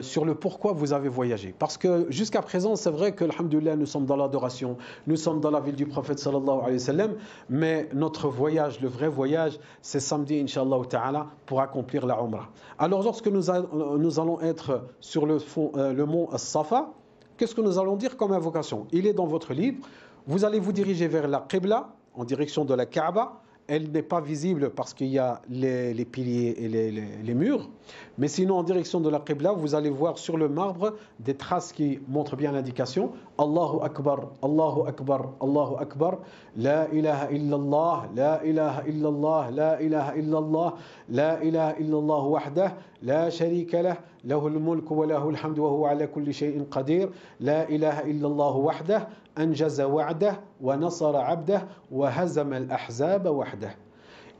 sur le pourquoi vous avez voyagé. Parce que jusqu'à présent, c'est vrai que, alhamdoulilah, nous sommes dans l'adoration, nous sommes dans la ville du prophète sallallahu alayhi wa sallam, mais notre voyage, le vrai voyage, c'est samedi, Inch'Allah ta'ala, pour accomplir la Umrah. Alors, lorsque nous allons être sur le mont As-Safa, qu'est-ce que nous allons dire comme invocation? Il est dans votre livre, vous allez vous diriger vers la Qibla, en direction de la Kaaba. Elle n'est pas visible parce qu'il y a les piliers et les murs. Mais sinon, en direction de la Qibla, vous allez voir sur le marbre des traces qui montrent bien l'indication. Allahu Akbar, Allahu Akbar, Allahu Akbar. La ilaha illallah, la ilaha illallah, la ilaha illallah, la ilaha illallah wahdah, la sharika lah, lahul mulk wa lahul hamdu wa huwa ala kulli shay'in qadir. La ilaha illallah wahdah. أنجز وعده ونصر عبده وهزم الأحزاب وحده.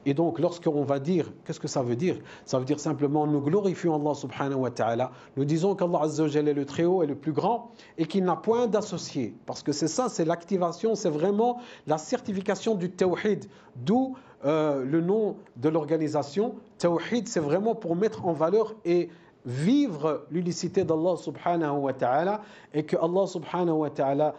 Et donc, lorsqu'on va dire, qu'est-ce que ça veut dire? Ça veut dire simplement, nous glorifions Allah subhanahu wa ta'ala, nous disons qu'Allah azza wa jalla est le très haut et le plus grand, et qu'il n'a point d'associé. Parce que c'est ça, c'est l'activation, c'est vraiment la certification du tawhid, d'où le nom de l'organisation. Tawhid, c'est vraiment pour mettre en valeur et vivre l'unicité d'Allah subhanahu wa ta'ala, et que Allah subhanahu wa ta'ala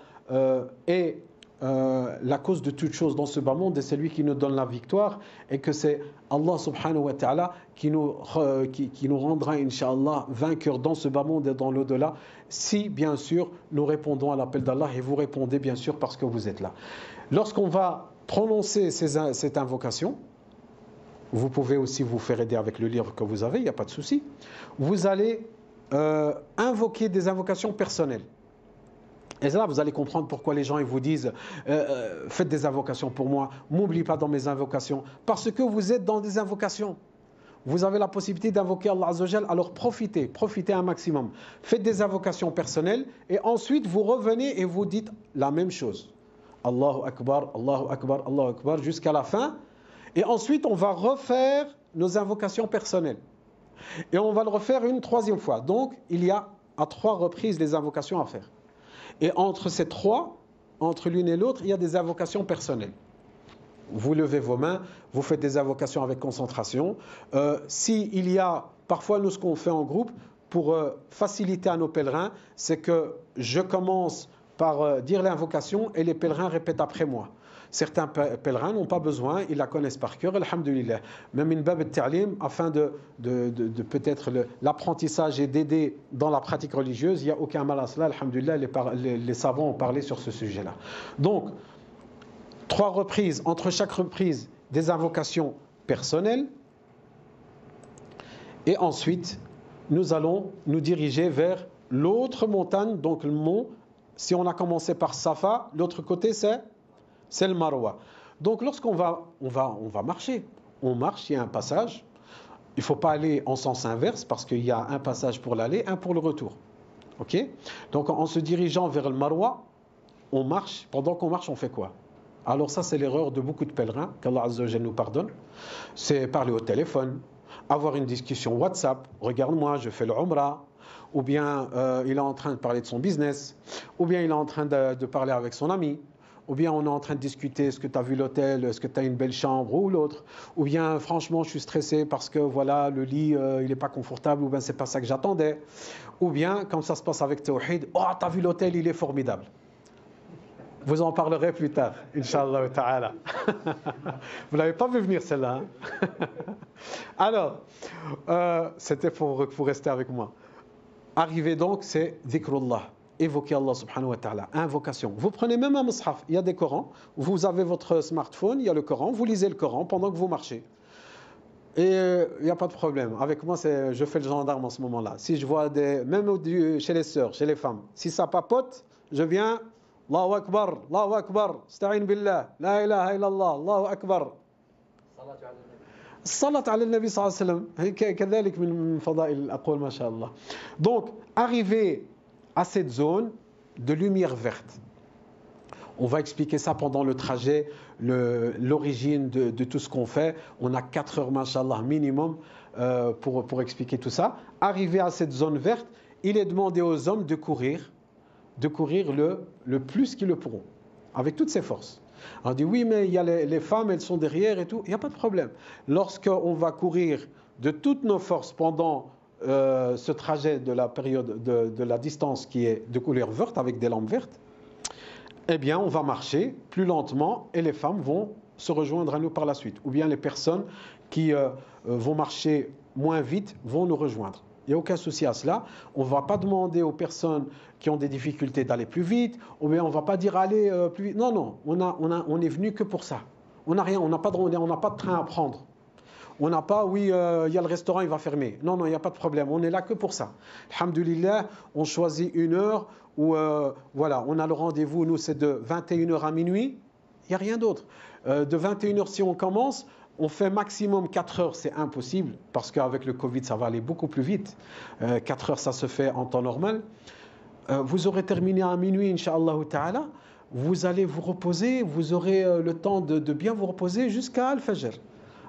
est la cause de toute chose dans ce bas monde et c'est lui qui nous donne la victoire et que c'est Allah subhanahu wa ta'ala qui nous rendra incha'Allah vainqueurs dans ce bas monde et dans l'au-delà si bien sûr nous répondons à l'appel d'Allah et vous répondez bien sûr parce que vous êtes là. Lorsqu'on va prononcer cette invocation, vous pouvez aussi vous faire aider avec le livre que vous avez, il n'y a pas de souci, vous allez invoquer des invocations personnelles. Et là, vous allez comprendre pourquoi les gens ils vous disent faites des invocations pour moi, m'oublie pas dans mes invocations, parce que vous êtes dans des invocations. Vous avez la possibilité d'invoquer Allah Azza wa Jal, alors profitez un maximum. Faites des invocations personnelles et ensuite vous revenez et vous dites la même chose. Allahu Akbar, Allahu Akbar, Allahu Akbar, jusqu'à la fin. Et ensuite, on va refaire nos invocations personnelles. Et on va le refaire une troisième fois. Donc, il y a à 3 reprises les invocations à faire. Et entre ces 3, entre l'une et l'autre, il y a des invocations personnelles. Vous levez vos mains, vous faites des invocations avec concentration. S'il y a, parfois nous ce qu'on fait en groupe, pour faciliter à nos pèlerins, c'est que je commence par dire l'invocation et les pèlerins répètent après moi. Certains pèlerins n'ont pas besoin, ils la connaissent par cœur, alhamdulillah. Même une bab al-ta'lim, afin de peut-être l'apprentissage et d'aider dans la pratique religieuse, il n'y a aucun mal à cela, alhamdulillah, les savants ont parlé sur ce sujet-là. Donc, 3 reprises, entre chaque reprise, des invocations personnelles. Et ensuite, nous allons nous diriger vers l'autre montagne, donc le mont. Si on a commencé par Safa, l'autre côté c'est le Marwa. Donc lorsqu'on va marcher, on marche, il y a un passage. Il ne faut pas aller en sens inverse parce qu'il y a un passage pour l'aller, un pour le retour. Ok? Donc en se dirigeant vers le Marwa, on marche. Pendant qu'on marche, on fait quoi? Alors ça, c'est l'erreur de beaucoup de pèlerins, qu'Allah Azza wa Jalla nous pardonne. C'est parler au téléphone, avoir une discussion WhatsApp. Regarde-moi, je fais le Umrah. ou bien il est en train de parler de son business, ou bien il est en train de parler avec son ami, ou bien on est en train de discuter, est-ce que tu as vu l'hôtel, est-ce que tu as une belle chambre ou l'autre, ou bien franchement je suis stressé parce que voilà le lit il n'est pas confortable, ou bien c'est pas ça que j'attendais, ou bien comme ça se passe avec Tawhid, oh tu as vu l'hôtel, il est formidable. Vous en parlerez plus tard, Inch'Allah ta'ala. Vous ne l'avez pas vu venir celle-là. Hein. Alors, c'était pour rester avec moi. Arriver donc, c'est dhikrullah. Évoquer Allah subhanahu wa ta'ala. Invocation. Vous prenez même un mushaf, il y a des Corans. Vous avez votre smartphone, il y a le Coran. Vous lisez le Coran pendant que vous marchez. Et il n'y a pas de problème. Avec moi, je fais le gendarme en ce moment-là. Si je vois même chez les sœurs, chez les femmes, si ça papote, je viens... Allahu Akbar, Allahu Akbar, Sta'in billah, La ilaha illallah, Allahu Akbar. Salat ala nabi sallallahu alayhi wa sallam. كذلك من فضائل الأقوال ما شاء الله. Donc, arriver à cette zone de lumière verte. On va expliquer ça pendant le trajet, l'origine de tout ce qu'on fait. On a 4 heures, mashallah, minimum pour expliquer tout ça. Arriver à cette zone verte, il est demandé aux hommes de courir le plus qu'ils le pourront, avec toutes ses forces. On dit oui, mais il y a les femmes, elles sont derrière et tout. Il n'y a pas de problème. Lorsqu'on va courir de toutes nos forces pendant ce trajet de la période de la distance qui est de couleur verte avec des lampes vertes, eh bien, on va marcher plus lentement et les femmes vont se rejoindre à nous par la suite. Ou bien les personnes qui vont marcher moins vite vont nous rejoindre. Il n'y a aucun souci à cela. On ne va pas demander aux personnes qui ont des difficultés d'aller plus vite, ou bien on ne va pas dire allez plus vite. Non, non, on est venu que pour ça. On n'a rien, on n'a pas de train à prendre. On n'a pas, oui, il y a le restaurant, il va fermer. Non, non, il n'y a pas de problème. On est là que pour ça. Alhamdulillah, on choisit une heure où, voilà, on a le rendez-vous, nous, c'est de 21h à minuit. Il n'y a rien d'autre. De 21h, si on commence, on fait maximum 4 heures, c'est impossible, parce qu'avec le Covid, ça va aller beaucoup plus vite. 4 heures, ça se fait en temps normal. Vous aurez terminé à minuit, Inch'Allah ta'ala. Vous allez vous reposer, vous aurez le temps de bien vous reposer jusqu'à Al-Fajr.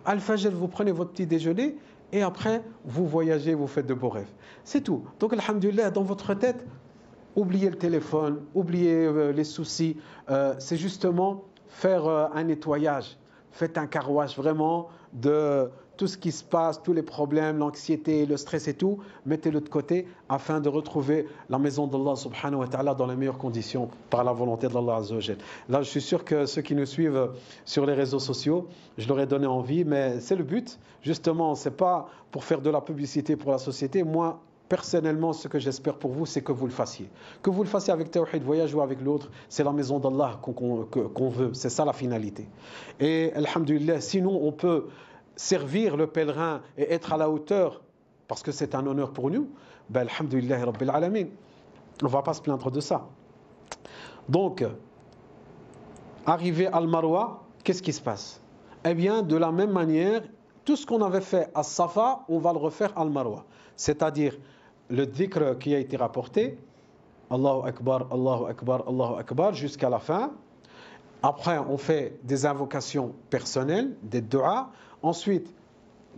Al-Fajr, vous prenez votre petit déjeuner et après, vous voyagez, vous faites de beaux rêves. C'est tout. Donc, alhamdulillah, dans votre tête, oubliez le téléphone, oubliez les soucis. C'est justement faire un nettoyage. Faites un carouage vraiment de tout ce qui se passe, tous les problèmes, l'anxiété, le stress et tout. Mettez-le de côté afin de retrouver la maison d'Allah subhanahu wa ta'ala dans les meilleures conditions par la volonté d'Allah azza wa jal. Là, je suis sûr que ceux qui nous suivent sur les réseaux sociaux, je leur ai donné envie, mais c'est le but. Justement, c'est pas pour faire de la publicité pour la société. Moi, personnellement, ce que j'espère pour vous, c'est que vous le fassiez. Que vous le fassiez avec Tawhid, voyage ou avec l'autre, c'est la maison d'Allah qu'on veut. C'est ça la finalité. Et, alhamdulillah, sinon on peut servir le pèlerin et être à la hauteur, parce que c'est un honneur pour nous, ben, alhamdulillah, rabbil alamin. On ne va pas se plaindre de ça. Donc, arrivé à Al-Marwa, qu'est-ce qui se passe? Eh bien, de la même manière, tout ce qu'on avait fait à Safa, on va le refaire à Al-Marwa. C'est-à-dire, le dhikr qui a été rapporté, Allahu Akbar, Allahu Akbar, Allahu Akbar, jusqu'à la fin. Après, on fait des invocations personnelles, des du'as. Ensuite,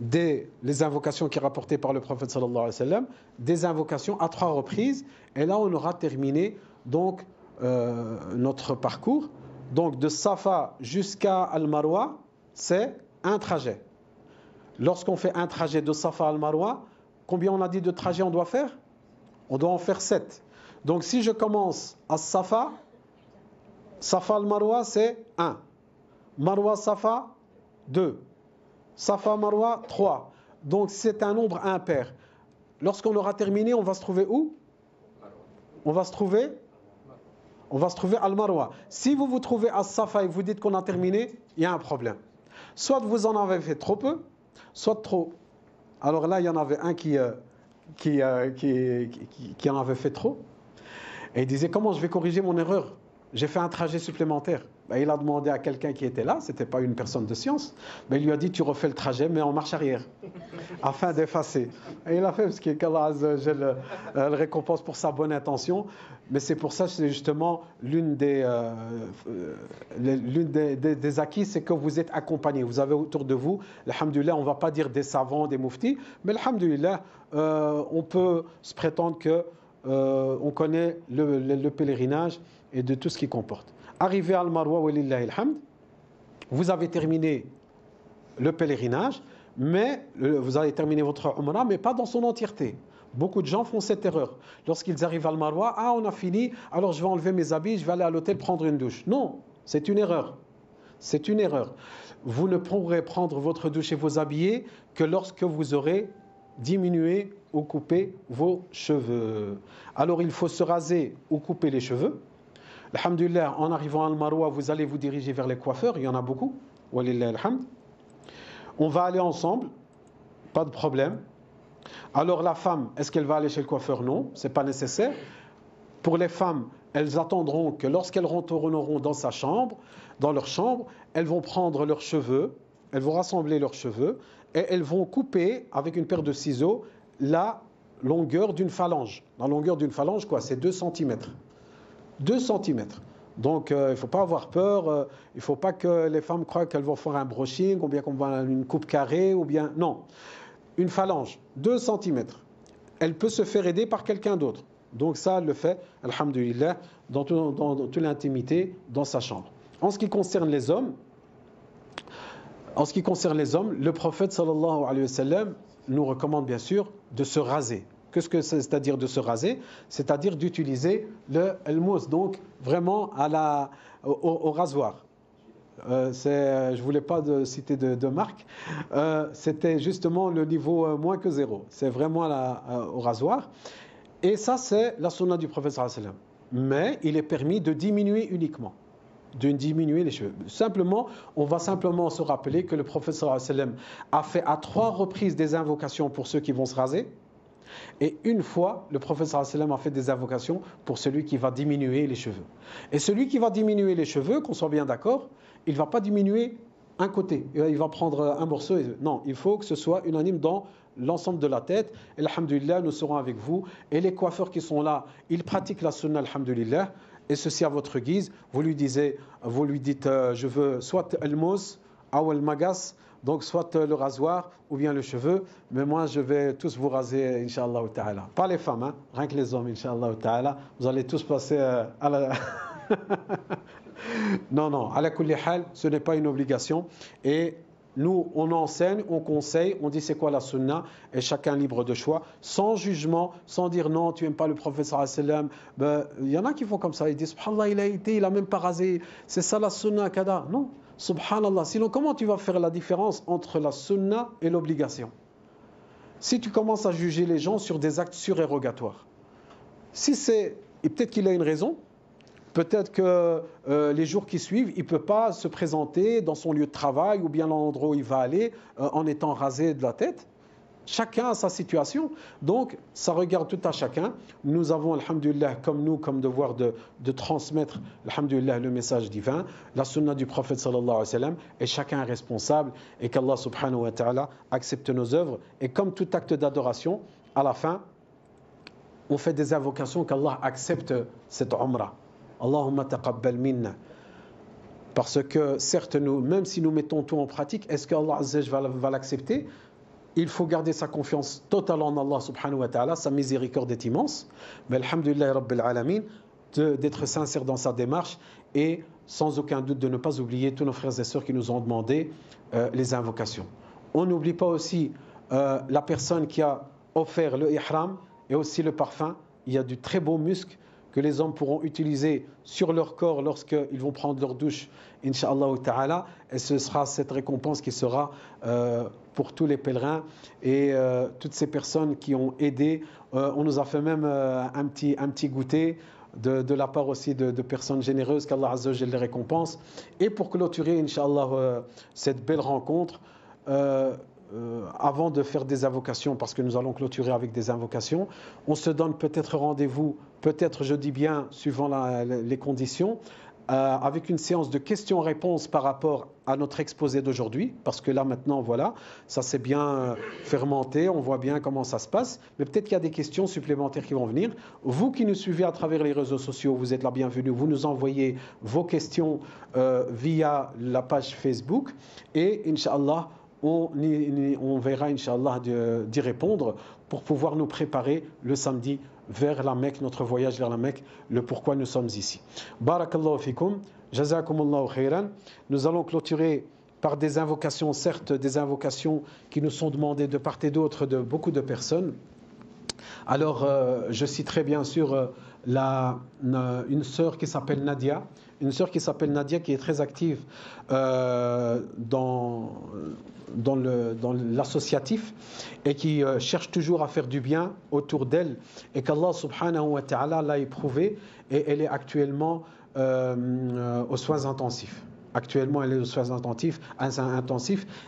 les invocations qui sont rapportées par le prophète sallallahu alayhi wa sallam, des invocations à 3 reprises. Et là, on aura terminé donc notre parcours. Donc, de Safa jusqu'à Al-Marwa, c'est un trajet. Lorsqu'on fait un trajet de Safa à Al-Marwa, combien on a dit de trajets on doit faire? On doit en faire 7. Donc si je commence à Safa, Safa al-Marwa c'est 1. Marwa Safa 2. Safa Marwa 3. Donc c'est un nombre impair. Lorsqu'on aura terminé, on va se trouver où? On va se trouver al-Marwa. Si vous vous trouvez à Safa et vous dites qu'on a terminé, il y a un problème. Soit vous en avez fait trop peu, soit trop. Alors là, il y en avait un qui en avait fait trop. Et il disait, comment je vais corriger mon erreur? J'ai fait un trajet supplémentaire. Ben, il a demandé à quelqu'un qui était là, c'était pas une personne de science, mais il lui a dit tu refais le trajet mais en marche arrière, afin d'effacer. Et il a fait parce qu'Allah Azza wa Jalla le récompense pour sa bonne intention. Mais c'est pour ça, c'est justement l'une des acquis, c'est que vous êtes accompagné. Vous avez autour de vous, alhamdoulilah, on ne va pas dire des savants, des mouftis, mais alhamdoulilah, on peut se prétendre que on connaît le pèlerinage et de tout ce qu'il comporte. Arrivé à Al-Marwa, walillahi alhamd, vous avez terminé le pèlerinage, mais vous avez terminé votre Umrah, mais pas dans son entièreté. Beaucoup de gens font cette erreur. Lorsqu'ils arrivent à Al-Marwa, ah on a fini, alors je vais enlever mes habits, je vais aller à l'hôtel prendre une douche. Non, c'est une erreur. C'est une erreur. Vous ne pourrez prendre votre douche et vous habiller que lorsque vous aurez diminué ou coupé vos cheveux. Alors il faut se raser ou couper les cheveux. Alhamdulillah, en arrivant à Al-Marwa, vous allez vous diriger vers les coiffeurs, il y en a beaucoup. Walillahi alhamd. On va aller ensemble, pas de problème. Alors la femme, est-ce qu'elle va aller chez le coiffeur? Non, ce n'est pas nécessaire. Pour les femmes, elles attendront que lorsqu'elles retourneront dans sa chambre, dans leur chambre, elles vont prendre leurs cheveux, elles vont rassembler leurs cheveux et elles vont couper avec une paire de ciseaux la longueur d'une phalange. La longueur d'une phalange, quoi, c'est 2 cm. 2 cm. Donc, il ne faut pas avoir peur. Il ne faut pas que les femmes croient qu'elles vont faire un brushing, ou bien qu'on va une coupe carrée, ou bien... Non. Une phalange, 2 cm. Elle peut se faire aider par quelqu'un d'autre. Donc ça, elle le fait, alhamdulillah, dans toute l'intimité, dans sa chambre. En ce qui concerne les hommes, le prophète sallallahu alayhi wa sallam nous recommande bien sûr de se raser. Qu'est-ce que c'est-à-dire de se raser? C'est-à-dire d'utiliser le mousse, donc vraiment au rasoir. Je ne voulais pas citer de marque, c'était justement le niveau moins que 0. C'est vraiment au rasoir. Et ça, c'est la sunna du prophète sallallahu alayhi wa sallam. Mais il est permis de diminuer uniquement. De diminuer les cheveux. On va simplement se rappeler que le prophète sallallahu alayhi wa sallam a fait à 3 reprises des invocations pour ceux qui vont se raser. Et une fois, le prophète sallallahu alayhi wa sallam a fait des invocations pour celui qui va diminuer les cheveux. Et celui qui va diminuer les cheveux, qu'on soit bien d'accord, il ne va pas diminuer un côté. Il va prendre un morceau. Non, il faut que ce soit unanime dans l'ensemble de la tête. Et alhamdulillah, nous serons avec vous. Et les coiffeurs qui sont là, ils pratiquent la sunna, alhamdulillah. Et ceci à votre guise. Vous lui dites, je veux soit el-mousse ou el-magas, donc soit le rasoir ou bien le cheveu. Mais moi, je vais tous vous raser, Inch'Allah ta'ala. Pas les femmes, hein, rien que les hommes, Inch'Allah ta'ala. Vous allez tous passer à la... Non, ala kulli hal, ce n'est pas une obligation. Et nous, on enseigne, on conseille, on dit c'est quoi la sunna, et chacun libre de choix, sans jugement, sans dire non, tu n'aimes pas le prophète sallallahu alayhi wa sallam. Ben, il y en a qui font comme ça, ils disent subhanallah, il a même pas rasé, c'est ça la sunna, kada. Non, subhanallah. Sinon, comment tu vas faire la différence entre la sunna et l'obligation? Si tu commences à juger les gens sur des actes surérogatoires, et peut-être qu'il a une raison. Peut-être que les jours qui suivent, il ne peut pas se présenter dans son lieu de travail ou bien l'endroit où il va aller en étant rasé de la tête. Chacun a sa situation. Donc, ça regarde tout à chacun. Nous avons, alhamdulillah, comme devoir de transmettre, alhamdulillah, le message divin, la sunna du prophète sallallahu alayhi wa sallam, et chacun est responsable, et qu'Allah subhanahu wa ta'ala accepte nos œuvres. Et comme tout acte d'adoration, à la fin, on fait des invocations qu'Allah accepte cette umrah. Allahumma taqabbal minna. Parce que certes, même si nous mettons tout en pratique, est-ce qu'Allah Azza wa Jalla va l'accepter? Il faut garder sa confiance totale en Allah subhanahu wa ta'ala, sa miséricorde est immense. Mais alhamdulillah rabbil alamin, d'être sincère dans sa démarche et sans aucun doute de ne pas oublier tous nos frères et sœurs qui nous ont demandé les invocations. On n'oublie pas aussi la personne qui a offert le ihram et aussi le parfum. Il y a du très beau musc que les hommes pourront utiliser sur leur corps lorsqu'ils vont prendre leur douche, Inch'Allah ta'ala, et ce sera cette récompense qui sera pour tous les pèlerins et toutes ces personnes qui ont aidé. On nous a fait même un petit goûter de la part aussi de personnes généreuses, qu'Allah Azza wa Jalla les récompense. Et pour clôturer, Inch'Allah, cette belle rencontre, avant de faire des invocations, parce que nous allons clôturer avec des invocations, on se donne peut-être rendez-vous, peut-être je dis bien, suivant les conditions, avec une séance de questions-réponses par rapport à notre exposé d'aujourd'hui, parce que là maintenant, voilà, ça s'est bien fermenté, on voit bien comment ça se passe, mais peut-être qu'il y a des questions supplémentaires qui vont venir. Vous qui nous suivez à travers les réseaux sociaux, vous êtes la bienvenue, vous nous envoyez vos questions via la page Facebook, et Inch'Allah, on verra Inch'Allah d'y répondre pour pouvoir nous préparer le samedi vers la Mecque, notre voyage vers la Mecque, le pourquoi nous sommes ici. Barakallahu fikum, jazakumullahu khairan. Nous allons clôturer par des invocations, certes des invocations qui nous sont demandées de part et d'autre de beaucoup de personnes. Alors, je citerai bien sûr une sœur qui s'appelle Nadia, qui est très active dans l'associatif et qui cherche toujours à faire du bien autour d'elle, et qu'Allah subhanahu wa ta'ala l'a éprouvée, et elle est actuellement aux soins intensifs. Actuellement, elle est aux soins intensifs,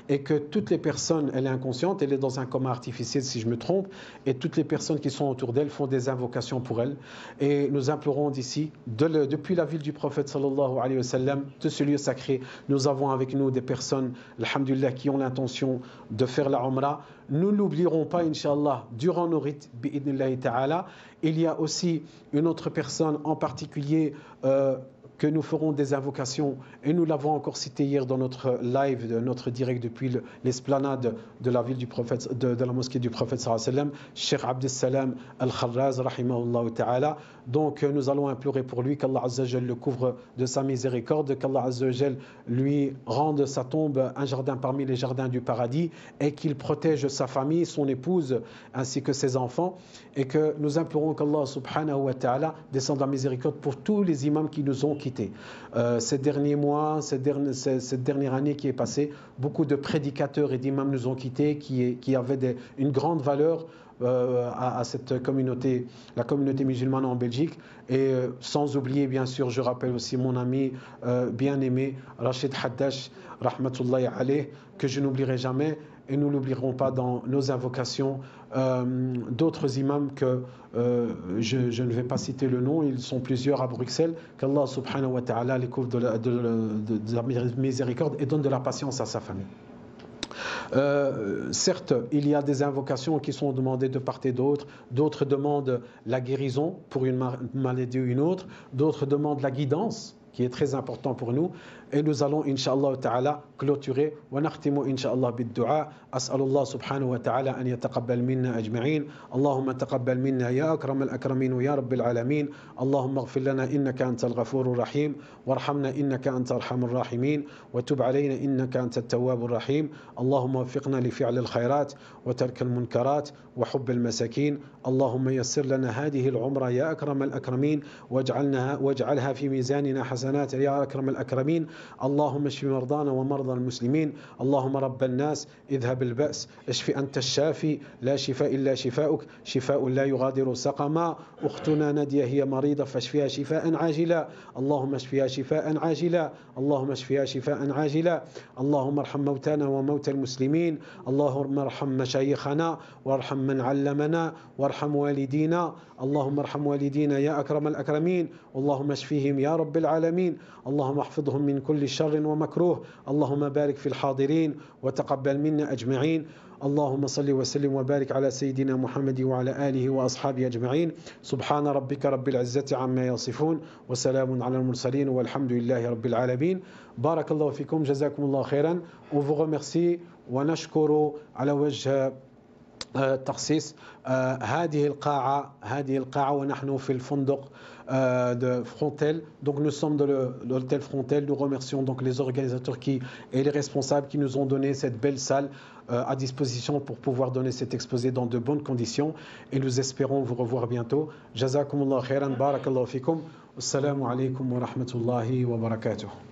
et que toutes les personnes, elle est inconsciente, elle est dans un coma artificiel si je me trompe, et toutes les personnes qui sont autour d'elle font des invocations pour elle. Et nous implorons d'ici, depuis la ville du prophète sallallahu alayhi wa sallam, de ce lieu sacré, nous avons avec nous des personnes, alhamdulillah, qui ont l'intention de faire la Umrah. Nous n'oublierons pas, Inch'Allah, durant nos rites, bi'idnillahi ta'ala. Il y a aussi une autre personne en particulier que nous ferons des invocations, et nous l'avons encore cité hier dans notre live, notre direct depuis l'esplanade de la ville du prophète, de la mosquée du prophète sallallahu alayhi wa sallam, Cheikh Abdessalam Al-Kharraz rahimahullah ta'ala. Donc nous allons implorer pour lui qu'Allah Azza wa Jal le couvre de sa miséricorde, qu'Allah Azza wa Jal lui rende sa tombe un jardin parmi les jardins du paradis, et qu'il protège sa famille, son épouse ainsi que ses enfants, et que nous implorons qu'Allah subhanahu wa ta'ala descende la miséricorde pour tous les imams qui nous ont quittés. Ces derniers mois, cette dernière année qui est passée, beaucoup de prédicateurs et d'imams nous ont quittés qui avaient une grande valeur à cette communauté, la communauté musulmane en Belgique. Et sans oublier, bien sûr, je rappelle aussi mon ami bien-aimé Rachid Haddash, rahmatullahi alayh, que je n'oublierai jamais, et nous n'oublierons pas dans nos invocations d'autres imams que je ne vais pas citer le nom, ils sont plusieurs à Bruxelles, qu'Allah subhanahu wa ta'ala les couvre de la miséricorde et donne de la patience à sa famille. Certes, il y a des invocations qui sont demandées de part et d'autre, d'autres demandent la guérison pour une maladie ou une autre, d'autres demandent la guidance, qui est très important pour nous, et nous allons incha'Allah ta'ala clôturer wa nakhtimu incha'Allah bid-du'a. As'alullah subhanahu wa ta'ala an yataqabbal minna ajma'in. Allahumma taqabbal minna ya akram al-akramin wa ya rabbil alamin. Allahumma ighfir lana innaka antal ghafurur rahim warhamna innaka antal arhamur rahimin wa tub alayna innaka antat tawwabur rahim. Allahumma waffiqna li fi'l al-khayrat wa tark al-munkarat wa hubb al-masakin. Allahumma yassir lana hadhihi al-umra ya akram al-akramin waj'alha fi mizanina hasanat ya akram al-akramin. اللهم اشف مرضانا ومرضى المسلمين. اللهم رب الناس اذهب البأس اشف أنت الشافي لا شفاء إلا شفاؤك شفاء لا يغادر سقما. أختنا نادية هي مريضة فاشفيها شفاء عاجلا. اللهم اشفيها شفاء عاجلا. اللهم اشفيها شفاء عاجلا. اللهم ارحم موتانا وموتى المسلمين. اللهم ارحم مشايخنا وارحم من علمنا وارحم والدينا. اللهم ارحم والدينا يا أكرم الأكرمين. اللهم اشفيهم يا رب العالمين. اللهم احفظهم من كل شر ومكروه. اللهم بارك في الحاضرين وتقبل منا أجمعين. اللهم صل وسلم وبارك على سيدنا محمد وعلى آله وأصحابه أجمعين. سبحان ربك رب العزة عما يصفون وسلام على المرسلين والحمد لله رب العالمين. بارك الله فيكم جزاكم الله خيرا. On vous remercie ونشكر على وجه تخصيص هذه القاعة ونحن في الفندق de Frontel. Donc nous sommes dans l'hôtel Frontel. Nous remercions donc les organisateurs et les responsables qui nous ont donné cette belle salle à disposition pour pouvoir donner cet exposé dans de bonnes conditions, et nous espérons vous revoir bientôt. Jazakumullah khairan, barakallahu fikum. Assalamu alaikum wa rahmatullahi wa barakatuh.